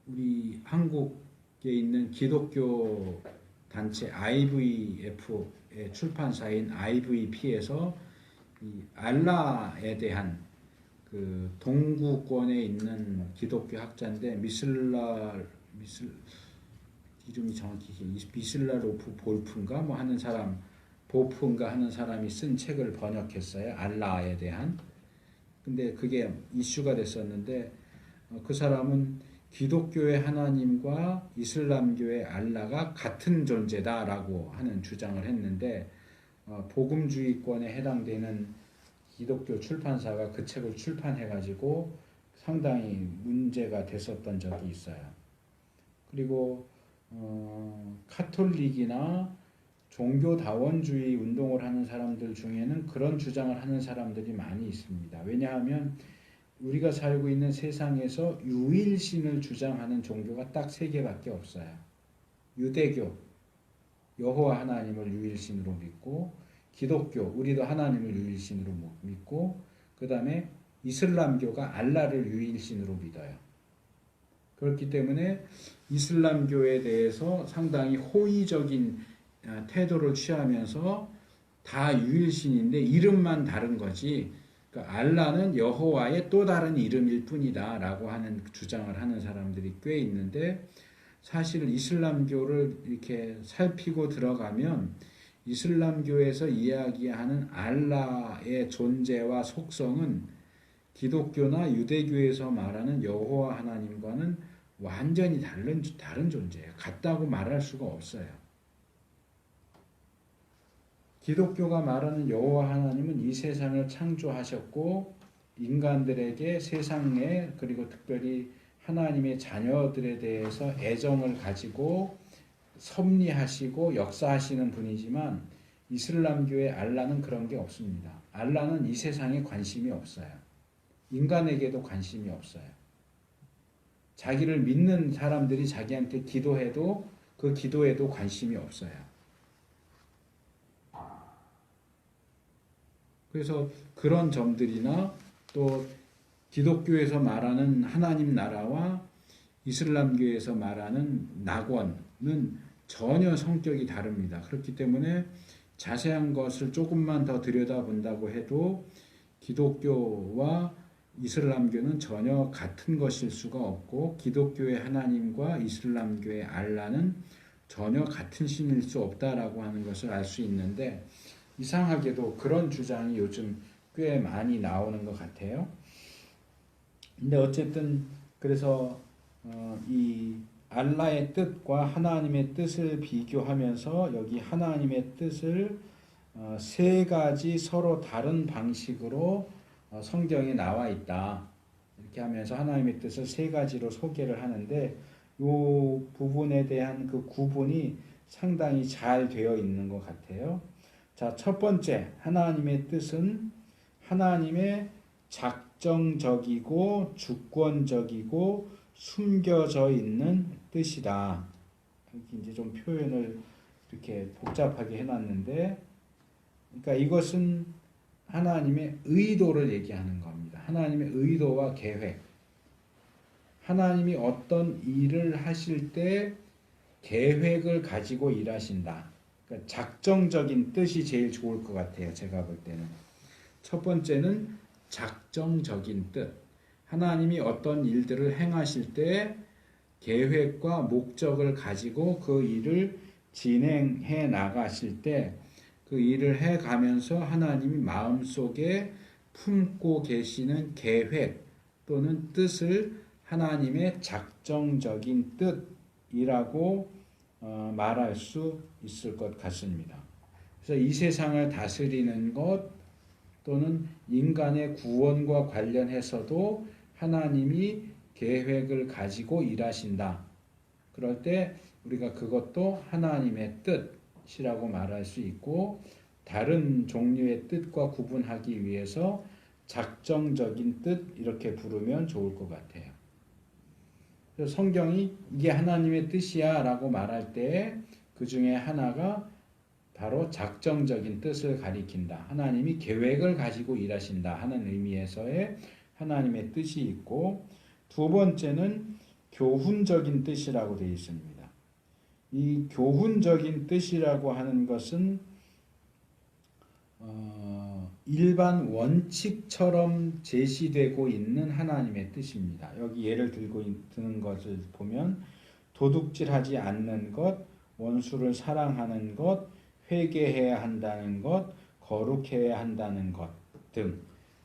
우리 한국에 있는 기독교 단체 IVF의 출판사인 IVP에서 이 알라에 대한 그 동구권에 있는 기독교 학자인데 이름이 정확히 미슬라로프 볼프인가 뭐 하는 사람 보프인가 하는 사람이 쓴 책을 번역했어요. 알라에 대한. 근데 그게 이슈가 됐었는데 그 사람은 기독교의 하나님과 이슬람교의 알라가 같은 존재다라고 하는 주장을 했는데 복음주의권에 해당되는 기독교 출판사가 그 책을 출판해가지고 상당히 문제가 됐었던 적이 있어요. 그리고 카톨릭이나 종교다원주의 운동을 하는 사람들 중에는 그런 주장을 하는 사람들이 많이 있습니다. 왜냐하면 우리가 살고 있는 세상에서 유일신을 주장하는 종교가 딱 3개밖에 없어요. 유대교, 여호와 하나님을 유일신으로 믿고 기독교, 우리도 하나님을 유일신으로 믿고 그 다음에 이슬람교가 알라를 유일신으로 믿어요. 그렇기 때문에 이슬람교에 대해서 상당히 호의적인 태도를 취하면서 다 유일신인데 이름만 다른 거지 그러니까 알라는 여호와의 또 다른 이름일 뿐이다 라고 하는 주장을 하는 사람들이 꽤 있는데 사실 이슬람교를 이렇게 살피고 들어가면 이슬람교에서 이야기하는 알라의 존재와 속성은 기독교나 유대교에서 말하는 여호와 하나님과는 완전히 다른 존재예요. 같다고 말할 수가 없어요. 기독교가 말하는 여호와 하나님은 이 세상을 창조하셨고 인간들에게 세상에 그리고 특별히 하나님의 자녀들에 대해서 애정을 가지고 섭리하시고 역사하시는 분이지만 이슬람교의 알라는 그런 게 없습니다. 알라는 이 세상에 관심이 없어요. 인간에게도 관심이 없어요. 자기를 믿는 사람들이 자기한테 기도해도 그 기도에도 관심이 없어요. 그래서 그런 점들이나 또 기독교에서 말하는 하나님 나라와 이슬람교에서 말하는 낙원은 전혀 성격이 다릅니다. 그렇기 때문에 자세한 것을 조금만 더 들여다본다고 해도 기독교와 이슬람교는 전혀 같은 것일 수가 없고 기독교의 하나님과 이슬람교의 알라는 전혀 같은 신일 수 없다라고 하는 것을 알 수 있는데 이상하게도 그런 주장이 요즘 꽤 많이 나오는 것 같아요. 근데 어쨌든 그래서 이 알라의 뜻과 하나님의 뜻을 비교하면서 여기 하나님의 뜻을 세 가지 서로 다른 방식으로 성경에 나와 있다. 이렇게 하면서 하나님의 뜻을 세 가지로 소개를 하는데 이 부분에 대한 그 구분이 상당히 잘 되어 있는 것 같아요. 자, 첫 번째, 하나님의 뜻은 하나님의 작정적이고 주권적이고 숨겨져 있는 뜻이다. 여기 이제 좀 표현을 이렇게 복잡하게 해놨는데, 그러니까 이것은 하나님의 의도를 얘기하는 겁니다. 하나님의 의도와 계획. 하나님이 어떤 일을 하실 때 계획을 가지고 일하신다. 그러니까 작정적인 뜻이 제일 좋을 것 같아요. 제가 볼 때는. 첫 번째는 작정적인 뜻. 하나님이 어떤 일들을 행하실 때 계획과 목적을 가지고 그 일을 진행해 나가실 때 그 일을 해 가면서 하나님이 마음속에 품고 계시는 계획 또는 뜻을 하나님의 작정적인 뜻이라고 말할 수 있을 것 같습니다. 그래서 이 세상을 다스리는 것 또는 인간의 구원과 관련해서도 하나님이 계획을 가지고 일하신다. 그럴 때 우리가 그것도 하나님의 뜻이라고 말할 수 있고 다른 종류의 뜻과 구분하기 위해서 작정적인 뜻 이렇게 부르면 좋을 것 같아요. 그래서 성경이 이게 하나님의 뜻이야 라고 말할 때 그 중에 하나가 바로 작정적인 뜻을 가리킨다. 하나님이 계획을 가지고 일하신다 하는 의미에서의 하나님의 뜻이 있고 두 번째는 교훈적인 뜻이라고 되어 있습니다. 이 교훈적인 뜻이라고 하는 것은 일반 원칙처럼 제시되고 있는 하나님의 뜻입니다. 여기 예를 드는 것을 보면 도둑질하지 않는 것, 원수를 사랑하는 것, 회개해야 한다는 것, 거룩해야 한다는 것 등.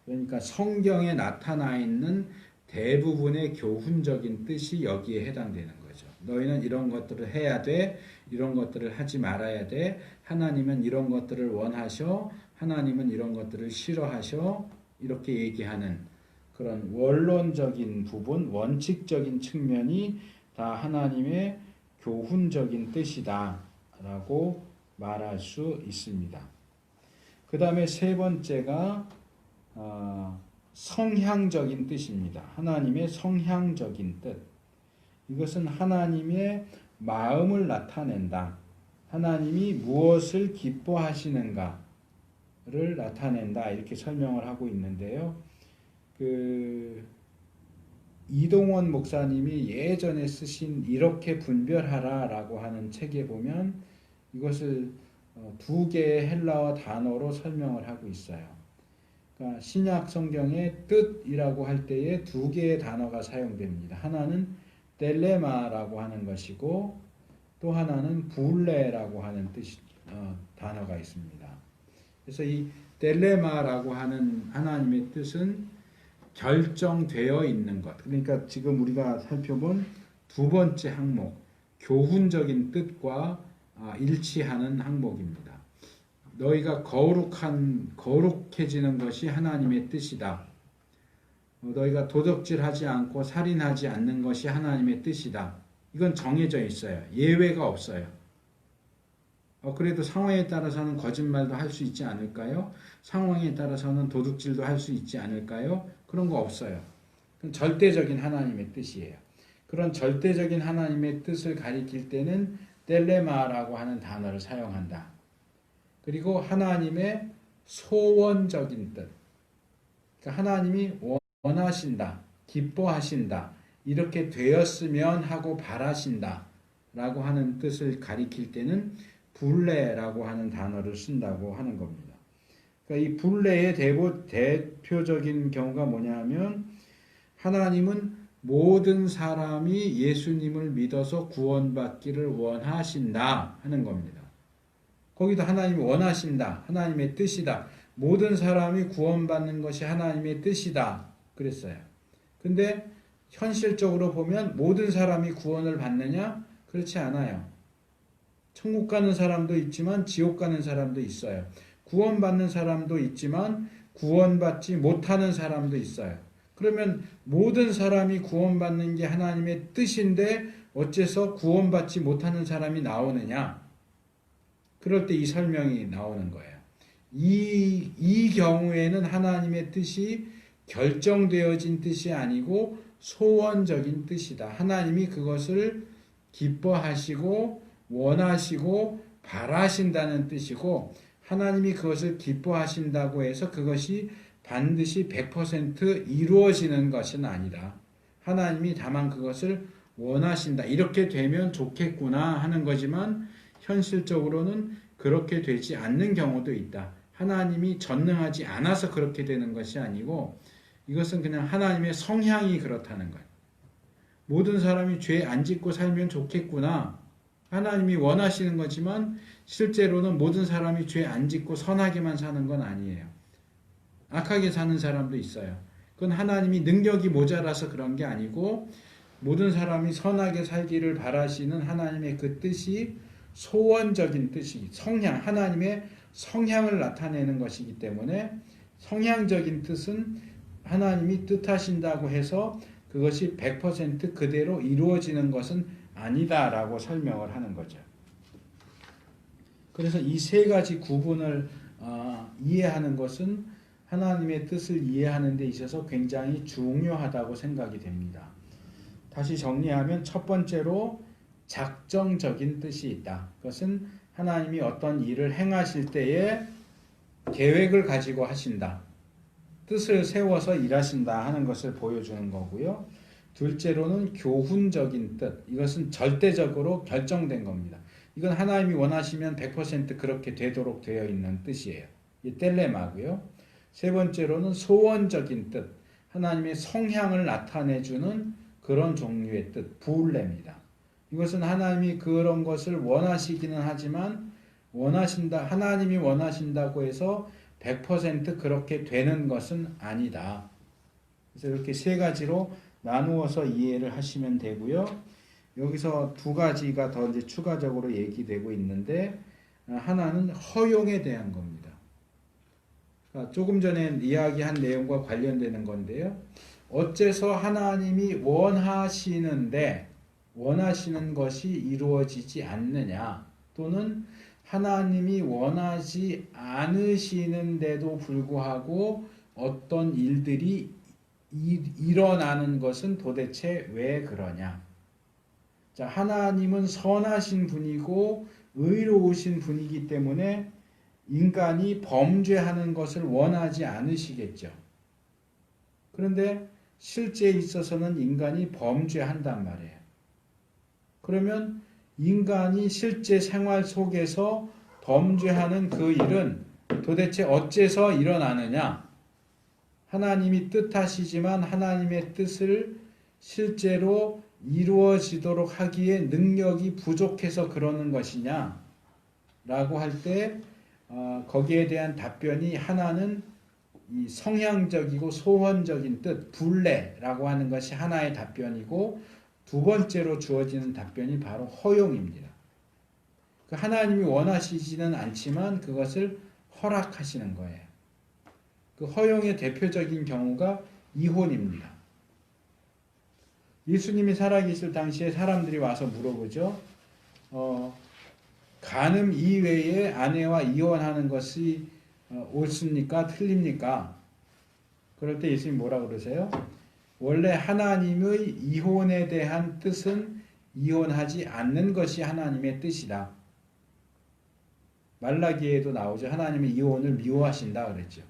그러니까 성경에 나타나 있는 대부분의 교훈적인 뜻이 여기에 해당되는 거죠. 너희는 이런 것들을 해야 돼. 이런 것들을 하지 말아야 돼. 하나님은 이런 것들을 원하셔. 하나님은 이런 것들을 싫어하셔. 이렇게 얘기하는 그런 원론적인 부분, 원칙적인 측면이 다 하나님의 교훈적인 뜻이다 라고 말할 수 있습니다. 그 다음에 세 번째가 성향적인 뜻입니다. 하나님의 성향적인 뜻. 이것은 하나님의 마음을 나타낸다. 하나님이 무엇을 기뻐하시는가를 나타낸다. 이렇게 설명을 하고 있는데요. 이동원 목사님이 예전에 쓰신 이렇게 분별하라 라고 하는 책에 보면 이것을 두 개의 헬라어 단어로 설명을 하고 있어요. 그러니까 신약 성경에 뜻이라고 할 때에 두 개의 단어가 사용됩니다. 하나는 텔레마라고 하는 것이고 또 하나는 불레라고 하는 단어가 있습니다. 그래서 이 텔레마라고 하는 하나님의 뜻은 결정되어 있는 것. 그러니까 지금 우리가 살펴본 두 번째 항목, 교훈적인 뜻과 일치하는 항목입니다. 너희가 거룩해지는 것이 하나님의 뜻이다. 너희가 도적질하지 않고 살인하지 않는 것이 하나님의 뜻이다. 이건 정해져 있어요. 예외가 없어요. 그래도 상황에 따라서는 거짓말도 할 수 있지 않을까요? 상황에 따라서는 도둑질도 할 수 있지 않을까요? 그런 거 없어요. 그건 절대적인 하나님의 뜻이에요. 그런 절대적인 하나님의 뜻을 가리킬 때는 텔레마라고 하는 단어를 사용한다. 그리고 하나님의 소원적인 뜻. 그러니까 하나님이 원하신다, 기뻐하신다, 이렇게 되었으면 하고 바라신다 라고 하는 뜻을 가리킬 때는 불레라고 하는 단어를 쓴다고 하는 겁니다. 그러니까 이 불레의 대표적인 경우가 뭐냐면 하나님은 모든 사람이 예수님을 믿어서 구원받기를 원하신다 하는 겁니다. 거기도 하나님이 원하신다. 하나님의 뜻이다. 모든 사람이 구원받는 것이 하나님의 뜻이다. 그랬어요. 근데 현실적으로 보면 모든 사람이 구원을 받느냐? 그렇지 않아요. 천국 가는 사람도 있지만 지옥 가는 사람도 있어요. 구원받는 사람도 있지만 구원받지 못하는 사람도 있어요. 그러면 모든 사람이 구원받는 게 하나님의 뜻인데 어째서 구원받지 못하는 사람이 나오느냐? 그럴 때 이 설명이 나오는 거예요. 이 경우에는 하나님의 뜻이 결정되어진 뜻이 아니고 소원적인 뜻이다. 하나님이 그것을 기뻐하시고 원하시고 바라신다는 뜻이고, 하나님이 그것을 기뻐하신다고 해서 그것이 반드시 100% 이루어지는 것은 아니다. 하나님이 다만 그것을 원하신다. 이렇게 되면 좋겠구나 하는 거지만 현실적으로는 그렇게 되지 않는 경우도 있다. 하나님이 전능하지 않아서 그렇게 되는 것이 아니고 이것은 그냥 하나님의 성향이 그렇다는 거예요. 모든 사람이 죄 안 짓고 살면 좋겠구나. 하나님이 원하시는 거지만 실제로는 모든 사람이 죄 안 짓고 선하게만 사는 건 아니에요. 악하게 사는 사람도 있어요. 그건 하나님이 능력이 모자라서 그런 게 아니고 모든 사람이 선하게 살기를 바라시는 하나님의 그 뜻이 소원적인 뜻이 성향, 하나님의 성향을 나타내는 것이기 때문에 성향적인 뜻은 하나님이 뜻하신다고 해서 그것이 100% 그대로 이루어지는 것은 아니다라고 설명을 하는 거죠. 그래서 이 세 가지 구분을 이해하는 것은 하나님의 뜻을 이해하는 데 있어서 굉장히 중요하다고 생각이 됩니다. 다시 정리하면 첫 번째로 작정적인 뜻이 있다. 그것은 하나님이 어떤 일을 행하실 때에 계획을 가지고 하신다. 뜻을 세워서 일하신다 하는 것을 보여주는 거고요. 둘째로는 교훈적인 뜻. 이것은 절대적으로 결정된 겁니다. 이건 하나님이 원하시면 100% 그렇게 되도록 되어 있는 뜻이에요. 이 텔레마고요. 세 번째로는 소원적인 뜻. 하나님의 성향을 나타내주는 그런 종류의 뜻. 부울레입니다. 이것은 하나님이 그런 것을 원하시기는 하지만 하나님이 원하신다고 해서 100% 그렇게 되는 것은 아니다. 그래서 이렇게 세 가지로 나누어서 이해를 하시면 되고요. 여기서 두 가지가 더 이제 추가적으로 얘기되고 있는데, 하나는 허용에 대한 겁니다. 그러니까 조금 전에 이야기한 내용과 관련되는 건데요. 어째서 하나님이 원하시는 것이 이루어지지 않느냐, 또는 하나님이 원하지 않으시는데도 불구하고 어떤 일들이 일어나는 것은 도대체 왜 그러냐. 자, 하나님은 선하신 분이고 의로우신 분이기 때문에 인간이 범죄하는 것을 원하지 않으시겠죠. 그런데 실제에 있어서는 인간이 범죄한단 말이에요. 그러면 인간이 실제 생활 속에서 범죄하는 그 일은 도대체 어째서 일어나느냐? 하나님이 뜻하시지만 하나님의 뜻을 실제로 이루어지도록 하기에 능력이 부족해서 그러는 것이냐? 라고 할 때 거기에 대한 답변이 하나는 이 성향적이고 소원적인 뜻, 불례라고 하는 것이 하나의 답변이고, 두 번째로 주어지는 답변이 바로 허용입니다. 하나님이 원하시지는 않지만 그것을 허락하시는 거예요. 그 허용의 대표적인 경우가 이혼입니다. 예수님이 살아계실 당시에 사람들이 와서 물어보죠. 간음 이외에 아내와 이혼하는 것이 옳습니까? 틀립니까? 그럴 때 예수님이 뭐라고 그러세요? 원래 하나님의 이혼에 대한 뜻은 이혼하지 않는 것이 하나님의 뜻이다. 말라기에도 나오죠. 하나님은 이혼을 미워하신다 그랬죠.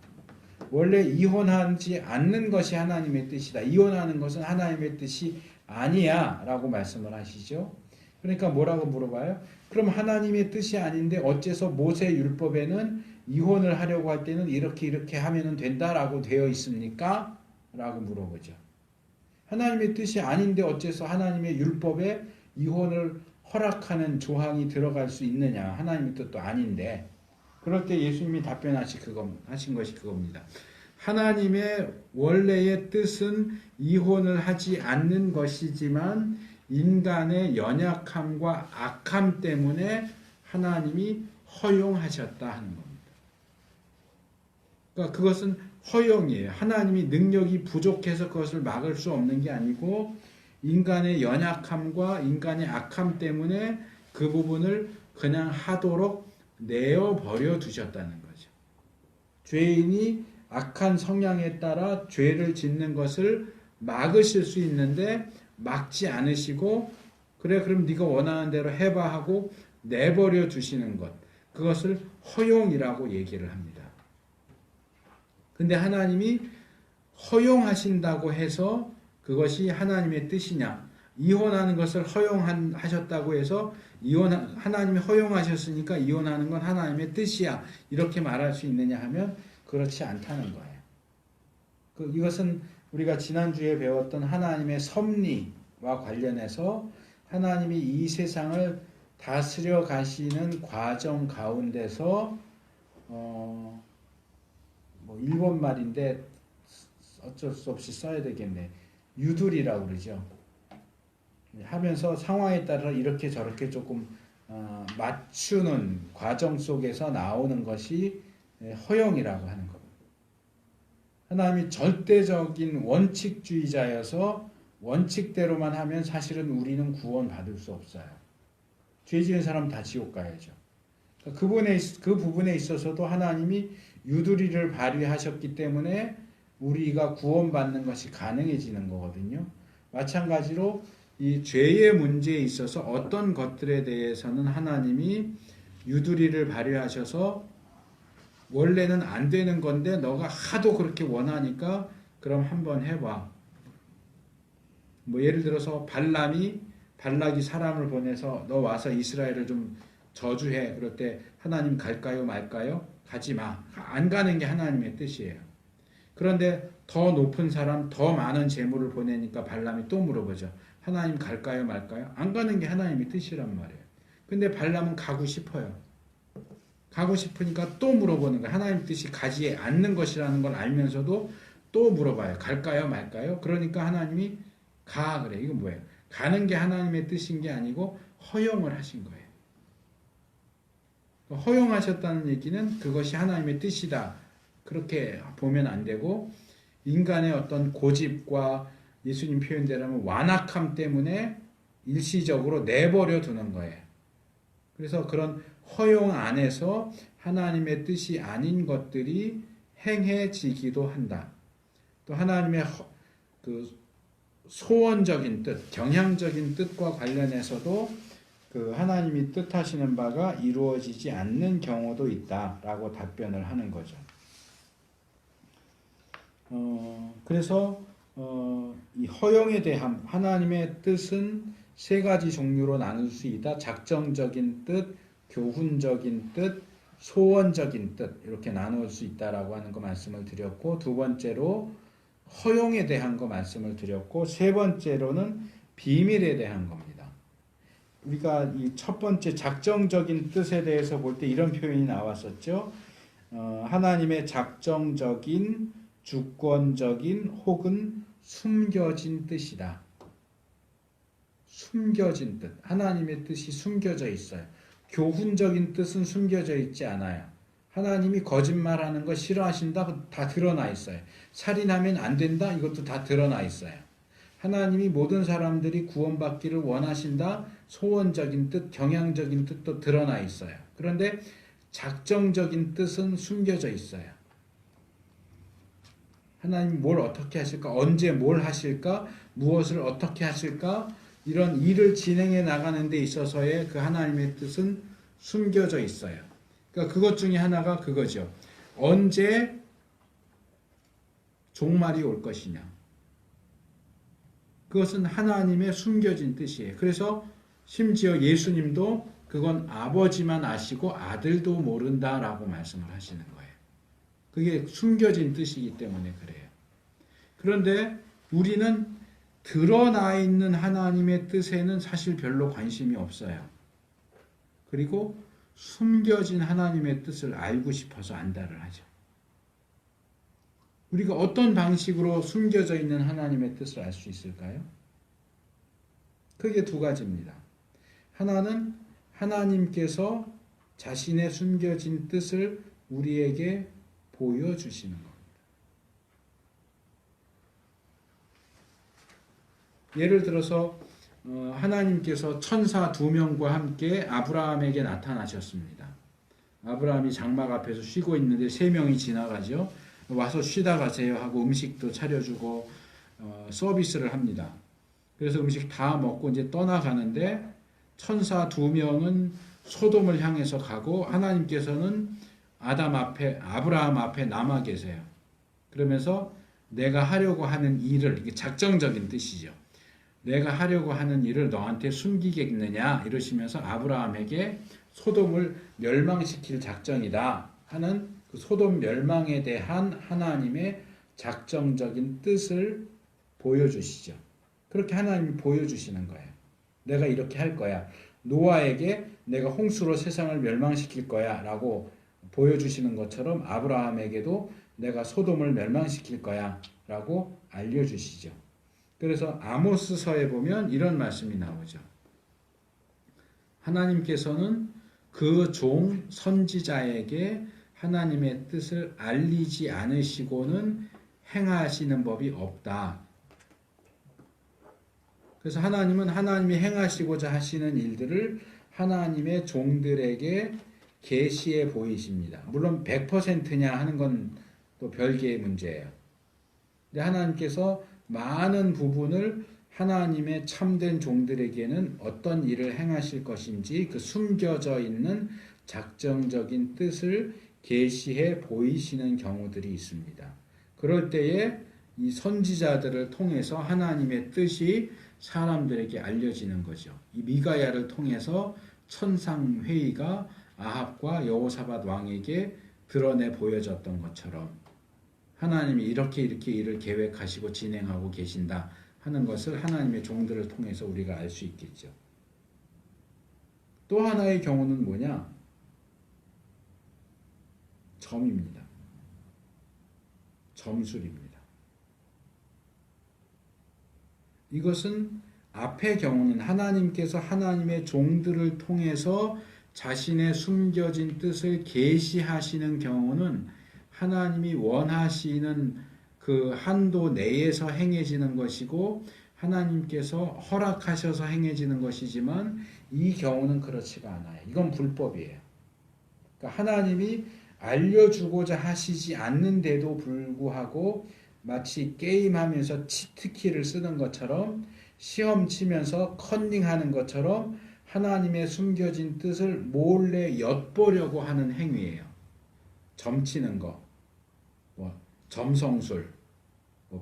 원래 이혼하지 않는 것이 하나님의 뜻이다. 이혼하는 것은 하나님의 뜻이 아니야 라고 말씀을 하시죠. 그러니까 뭐라고 물어봐요? 그럼 하나님의 뜻이 아닌데 어째서 모세 율법에는 이혼을 하려고 할 때는 이렇게 하면 된다라고 되어 있습니까? 라고 물어보죠. 하나님의 뜻이 아닌데 어째서 하나님의 율법에 이혼을 허락하는 조항이 들어갈 수 있느냐. 하나님의 뜻도 아닌데. 그럴 때 예수님이 답변하신 것이 그겁니다. 하나님의 원래의 뜻은 이혼을 하지 않는 것이지만 인간의 연약함과 악함 때문에 하나님이 허용하셨다 하는 겁니다. 그러니까 그것은 허용이에요. 하나님이 능력이 부족해서 그것을 막을 수 없는 게 아니고 인간의 연약함과 인간의 악함 때문에 그 부분을 그냥 하도록 내어버려 두셨다는 거죠. 죄인이 악한 성향에 따라 죄를 짓는 것을 막으실 수 있는데 막지 않으시고 그래 그럼 네가 원하는 대로 해봐 하고 내버려 두시는 것, 그것을 허용이라고 얘기를 합니다. 근데 하나님이 허용하신다고 해서 그것이 하나님의 뜻이냐? 이혼하는 것을 허용하셨다고 해서 하나님이 허용하셨으니까 이혼하는 건 하나님의 뜻이야, 이렇게 말할 수 있느냐 하면 그렇지 않다는 거예요. 이것은 우리가 지난주에 배웠던 하나님의 섭리와 관련해서 하나님이 이 세상을 다스려 가시는 과정 가운데서 일본 말인데 어쩔 수 없이 써야 되겠네. 유두리라고 그러죠. 하면서 상황에 따라 이렇게 저렇게 조금 맞추는 과정 속에서 나오는 것이 허용이라고 하는 겁니다. 하나님이 절대적인 원칙주의자여서 원칙대로만 하면 사실은 우리는 구원받을 수 없어요. 죄 지은 사람 다 지옥 가야죠. 그 부분에 있어서도 하나님이 유두리를 발휘하셨기 때문에 우리가 구원받는 것이 가능해지는 거거든요. 마찬가지로 이 죄의 문제에 있어서 어떤 것들에 대해서는 하나님이 유두리를 발휘하셔서 원래는 안 되는 건데 너가 하도 그렇게 원하니까 그럼 한번 해봐. 예를 들어서 발락이 사람을 보내서 너 와서 이스라엘을 좀 저주해. 그럴 때 하나님 갈까요 말까요? 가지 마. 안 가는 게 하나님의 뜻이에요. 그런데 더 높은 사람, 더 많은 재물을 보내니까 발람이 또 물어보죠. 하나님 갈까요 말까요? 안 가는 게 하나님의 뜻이란 말이에요. 근데 발람은 가고 싶어요. 가고 싶으니까 또 물어보는 거예요. 하나님 뜻이 가지 않는 것이라는 걸 알면서도 또 물어봐요. 갈까요 말까요? 그러니까 하나님이 가 그래. 이건 뭐예요? 가는 게 하나님의 뜻인 게 아니고 허용을 하신 거예요. 허용하셨다는 얘기는 그것이 하나님의 뜻이다, 그렇게 보면 안 되고 인간의 어떤 고집과 예수님 표현대로는 완악함 때문에 일시적으로 내버려 두는 거예요. 그래서 그런 허용 안에서 하나님의 뜻이 아닌 것들이 행해지기도 한다. 또 하나님의 그 소원적인 뜻, 경향적인 뜻과 관련해서도 그 하나님이 뜻하시는 바가 이루어지지 않는 경우도 있다라고 답변을 하는 거죠. 그래서 이 허용에 대한 하나님의 뜻은 세 가지 종류로 나눌 수 있다. 작정적인 뜻, 교훈적인 뜻, 소원적인 뜻, 이렇게 나눌 수 있다라고 하는 거 말씀을 드렸고, 두 번째로 허용에 대한 거 말씀을 드렸고, 세 번째로는 비밀에 대한 겁니다. 우리가 이 첫 번째 작정적인 뜻에 대해서 볼 때 이런 표현이 나왔었죠. 하나님의 작정적인, 주권적인 혹은 숨겨진 뜻이다. 숨겨진 뜻. 하나님의 뜻이 숨겨져 있어요. 교훈적인 뜻은 숨겨져 있지 않아요. 하나님이 거짓말하는 거 싫어하신다? 다 드러나 있어요. 살인하면 안 된다? 이것도 다 드러나 있어요. 하나님이 모든 사람들이 구원받기를 원하신다? 소원적인 뜻, 경향적인 뜻도 드러나 있어요. 그런데 작정적인 뜻은 숨겨져 있어요. 하나님 뭘 어떻게 하실까? 언제 뭘 하실까? 무엇을 어떻게 하실까? 이런 일을 진행해 나가는 데 있어서의 그 하나님의 뜻은 숨겨져 있어요. 그러니까 그것 중에 하나가 그거죠. 언제 종말이 올 것이냐. 그것은 하나님의 숨겨진 뜻이에요. 그래서 심지어 예수님도 그건 아버지만 아시고 아들도 모른다라고 말씀을 하시는 거예요. 그게 숨겨진 뜻이기 때문에 그래요. 그런데 우리는 드러나 있는 하나님의 뜻에는 사실 별로 관심이 없어요. 그리고 숨겨진 하나님의 뜻을 알고 싶어서 안다를 하죠. 우리가 어떤 방식으로 숨겨져 있는 하나님의 뜻을 알 수 있을까요? 크게 두 가지입니다. 하나는 하나님께서 자신의 숨겨진 뜻을 우리에게 보여주시는 겁니다. 예를 들어서 하나님께서 천사 2명과 함께 아브라함에게 나타나셨습니다. 아브라함이 장막 앞에서 쉬고 있는데 3명이 지나가죠. 와서 쉬다 가세요 하고 음식도 차려주고 서비스를 합니다. 그래서 음식 다 먹고 이제 떠나가는데 천사 2명은 소돔을 향해서 가고 하나님께서는 아브라함 앞에 남아 계세요. 그러면서 내가 하려고 하는 일을, 이게 작정적인 뜻이죠. 내가 하려고 하는 일을 너한테 숨기겠느냐 이러시면서 아브라함에게 소돔을 멸망시킬 작정이다 하는 그 소돔 멸망에 대한 하나님의 작정적인 뜻을 보여주시죠. 그렇게 하나님이 보여주시는 거예요. 내가 이렇게 할 거야. 노아에게 내가 홍수로 세상을 멸망시킬 거야 라고 보여주시는 것처럼 아브라함에게도 내가 소돔을 멸망시킬 거야 라고 알려주시죠. 그래서 아모스서에 보면 이런 말씀이 나오죠. 하나님께서는 그 종 선지자에게 하나님의 뜻을 알리지 않으시고는 행하시는 법이 없다. 그래서 하나님은 하나님이 행하시고자 하시는 일들을 하나님의 종들에게 계시해 보이십니다. 물론 100%냐 하는 건 또 별개의 문제예요. 근데 하나님께서 많은 부분을 하나님의 참된 종들에게는 어떤 일을 행하실 것인지 그 숨겨져 있는 작정적인 뜻을 계시해 보이시는 경우들이 있습니다. 그럴 때에 이 선지자들을 통해서 하나님의 뜻이 사람들에게 알려지는 거죠. 이 미가야를 통해서 천상회의가 아합과 여호사밧 왕에게 드러내 보여졌던 것처럼 하나님이 이렇게 일을 계획하시고 진행하고 계신다 하는 것을 하나님의 종들을 통해서 우리가 알 수 있겠죠. 또 하나의 경우는 뭐냐? 점입니다. 점술입니다. 이것은 앞의 경우는 하나님께서 하나님의 종들을 통해서 자신의 숨겨진 뜻을 계시하시는 경우는 하나님이 원하시는 그 한도 내에서 행해지는 것이고 하나님께서 허락하셔서 행해지는 것이지만 이 경우는 그렇지가 않아요. 이건 불법이에요. 그러니까 하나님이 알려주고자 하시지 않는데도 불구하고 마치 게임하면서 치트키를 쓰는 것처럼 시험 치면서 컨닝하는 것처럼 하나님의 숨겨진 뜻을 몰래 엿보려고 하는 행위예요. 점치는 거, 점성술,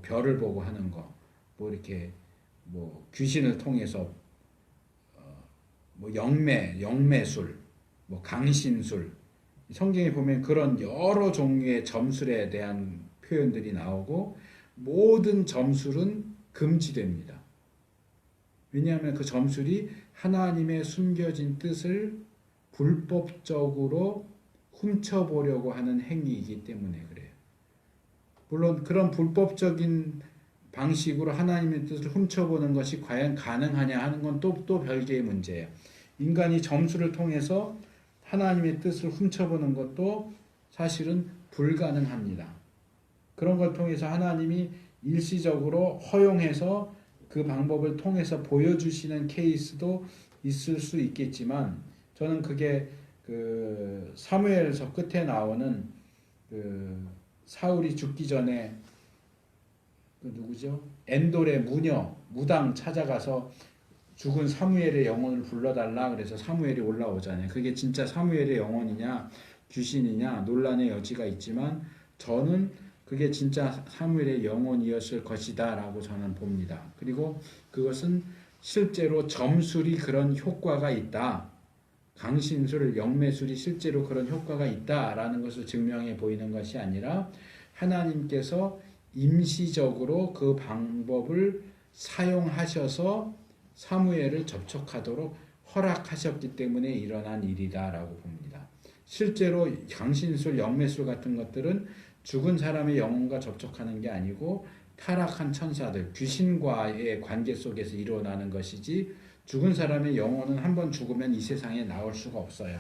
별을 보고 하는 거, 이렇게 귀신을 통해서 영매술, 강신술. 성경에 보면 그런 여러 종류의 점술에 대한 표현들이 나오고 모든 점술은 금지됩니다. 왜냐하면 그 점술이 하나님의 숨겨진 뜻을 불법적으로 훔쳐보려고 하는 행위이기 때문에 그래요. 물론 그런 불법적인 방식으로 하나님의 뜻을 훔쳐보는 것이 과연 가능하냐 하는 건 또 별개의 문제예요. 인간이 점수를 통해서 하나님의 뜻을 훔쳐보는 것도 사실은 불가능합니다. 그런 걸 통해서 하나님이 일시적으로 허용해서 그 방법을 통해서 보여주시는 케이스도 있을 수 있겠지만 저는 그게 그 사무엘서 끝에 나오는 그 사울이 죽기 전에 그 누구죠? 엔돌의 무당 찾아가서 죽은 사무엘의 영혼을 불러달라 그래서 사무엘이 올라오잖아요. 그게 진짜 사무엘의 영혼이냐 귀신이냐 논란의 여지가 있지만 저는 그게 진짜 사무엘의 영혼이었을 것이다 라고 저는 봅니다. 그리고 그것은 실제로 점술이 그런 효과가 있다. 강신술, 영매술이 실제로 그런 효과가 있다라는 것을 증명해 보이는 것이 아니라 하나님께서 임시적으로 그 방법을 사용하셔서 사무엘을 접촉하도록 허락하셨기 때문에 일어난 일이다라고 봅니다. 실제로 강신술, 영매술 같은 것들은 죽은 사람의 영혼과 접촉하는 게 아니고 타락한 천사들, 귀신과의 관계 속에서 일어나는 것이지 죽은 사람의 영혼은 한번 죽으면 이 세상에 나올 수가 없어요.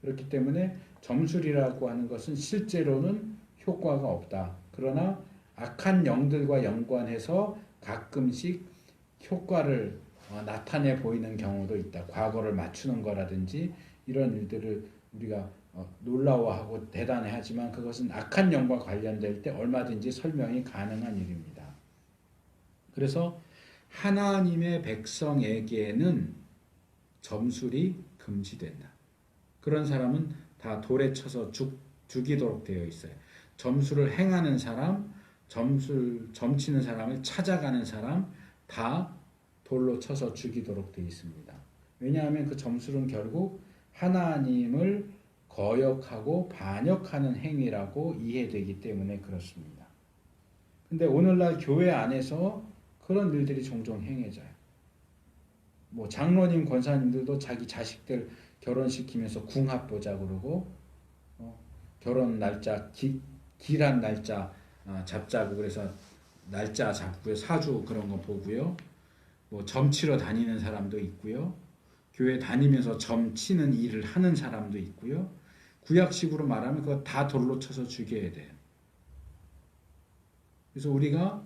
그렇기 때문에 점술이라고 하는 것은 실제로는 효과가 없다. 그러나 악한 영들과 연관해서 가끔씩 효과를 나타내 보이는 경우도 있다. 과거를 맞추는 거라든지 이런 일들을 우리가 놀라워하고 대단해하지만 그것은 악한 영과 관련될 때 얼마든지 설명이 가능한 일입니다. 그래서 하나님의 백성에게는 점술이 금지된다. 그런 사람은 다 돌에 쳐서 죽이도록 되어 있어요. 점술을 행하는 사람, 점치는 사람을 찾아가는 사람 다 돌로 쳐서 죽이도록 되어 있습니다. 왜냐하면 그 점술은 결국 하나님을 거역하고 반역하는 행위라고 이해되기 때문에 그렇습니다. 근데 오늘날 교회 안에서 그런 일들이 종종 행해져요. 뭐 장로님, 권사님들도 자기 자식들 결혼시키면서 궁합 보자 그러고 결혼 날짜 길한 날짜 잡자고 그래서 날짜 잡고요. 사주 그런 거 보고요. 뭐 점치러 다니는 사람도 있고요. 교회 다니면서 점치는 일을 하는 사람도 있고요. 구약식으로 말하면 그거 다 돌로 쳐서 죽여야 돼요. 그래서 우리가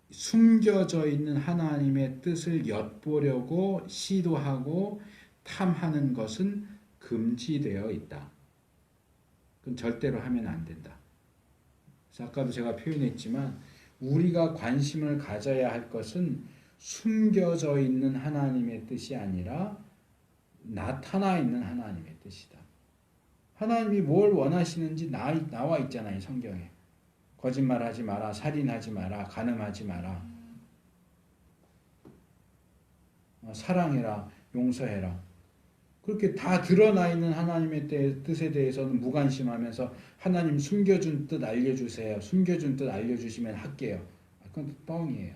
숨겨져 있는 하나님의 뜻을 엿보려고 시도하고 탐하는 것은 금지되어 있다. 그건 절대로 하면 안 된다. 그래서 아까도 제가 표현했지만 우리가 관심을 가져야 할 것은 숨겨져 있는 하나님의 뜻이 아니라 나타나 있는 하나님의 뜻이다. 하나님이 뭘 원하시는지 나와 있잖아요. 성경에. 거짓말하지 마라, 살인하지 마라, 간음하지 마라, 사랑해라, 용서해라. 그렇게 다 드러나 있는 하나님의 뜻에 대해서는 무관심하면서 하나님 숨겨준 뜻 알려주세요. 숨겨준 뜻 알려주시면 할게요. 그건 뻥이에요.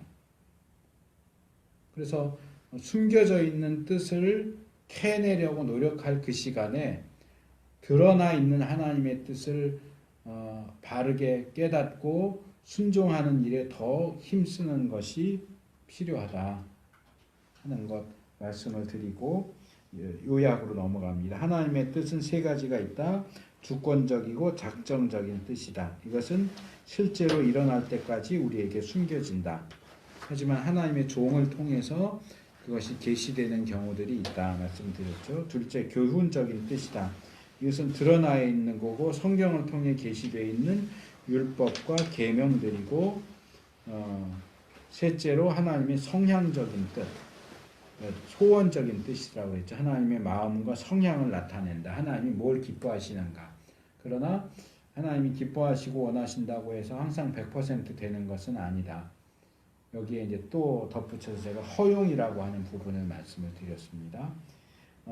그래서 숨겨져 있는 뜻을 캐내려고 노력할 그 시간에 드러나 있는 하나님의 뜻을 바르게 깨닫고 순종하는 일에 더 힘쓰는 것이 필요하다 하는 것 말씀을 드리고 요약으로 넘어갑니다. 하나님의 뜻은 세 가지가 있다. 주권적이고 작정적인 뜻이다. 이것은 실제로 일어날 때까지 우리에게 숨겨진다. 하지만 하나님의 종을 통해서 그것이 계시되는 경우들이 있다 말씀드렸죠. 둘째, 교훈적인 뜻이다. 이것은 드러나 있는 거고 성경을 통해 계시되어 있는 율법과 계명들이고 셋째로 하나님의 성향적인 뜻, 소원적인 뜻이라고 했죠. 하나님의 마음과 성향을 나타낸다. 하나님이 뭘 기뻐하시는가. 그러나 하나님이 기뻐하시고 원하신다고 해서 항상 100% 되는 것은 아니다. 여기에 이제 또 덧붙여서 제가 허용이라고 하는 부분을 말씀을 드렸습니다.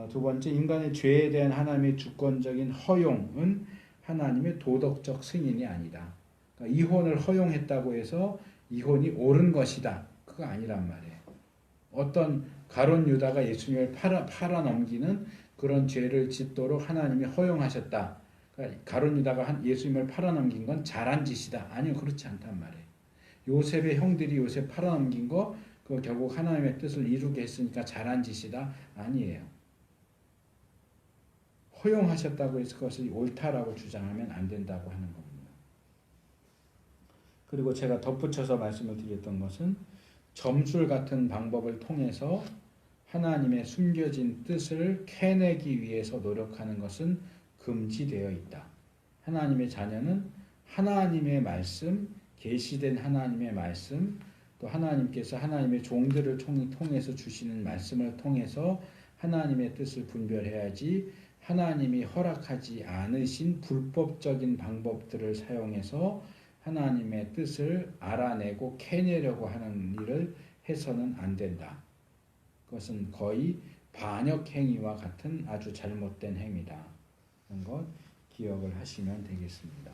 두 번째, 인간의 죄에 대한 하나님의 주권적인 허용은 하나님의 도덕적 승인이 아니다. 그러니까 이혼을 허용했다고 해서 이혼이 옳은 것이다. 그거 아니란 말이에요. 어떤 가룟 유다가 예수님을 팔아넘기는 그런 죄를 짓도록 하나님이 허용하셨다. 그러니까 가룟 유다가 예수님을 팔아넘긴 건 잘한 짓이다. 아니요, 그렇지 않단 말이에요. 요셉의 형들이 요셉 팔아넘긴 거 그거 결국 하나님의 뜻을 이루게 했으니까 잘한 짓이다. 아니에요. 허용하셨다고 해서 그것을 옳다라고 주장하면 안 된다고 하는 겁니다. 그리고 제가 덧붙여서 말씀을 드렸던 것은 점술 같은 방법을 통해서 하나님의 숨겨진 뜻을 캐내기 위해서 노력하는 것은 금지되어 있다. 하나님의 자녀는 하나님의 말씀, 계시된 하나님의 말씀, 또 하나님께서 하나님의 종들을 통해서 주시는 말씀을 통해서 하나님의 뜻을 분별해야지 하나님이 허락하지 않으신 불법적인 방법들을 사용해서 하나님의 뜻을 알아내고 캐내려고 하는 일을 해서는 안 된다. 그것은 거의 반역 행위와 같은 아주 잘못된 행위다. 하는 것 기억을 하시면 되겠습니다.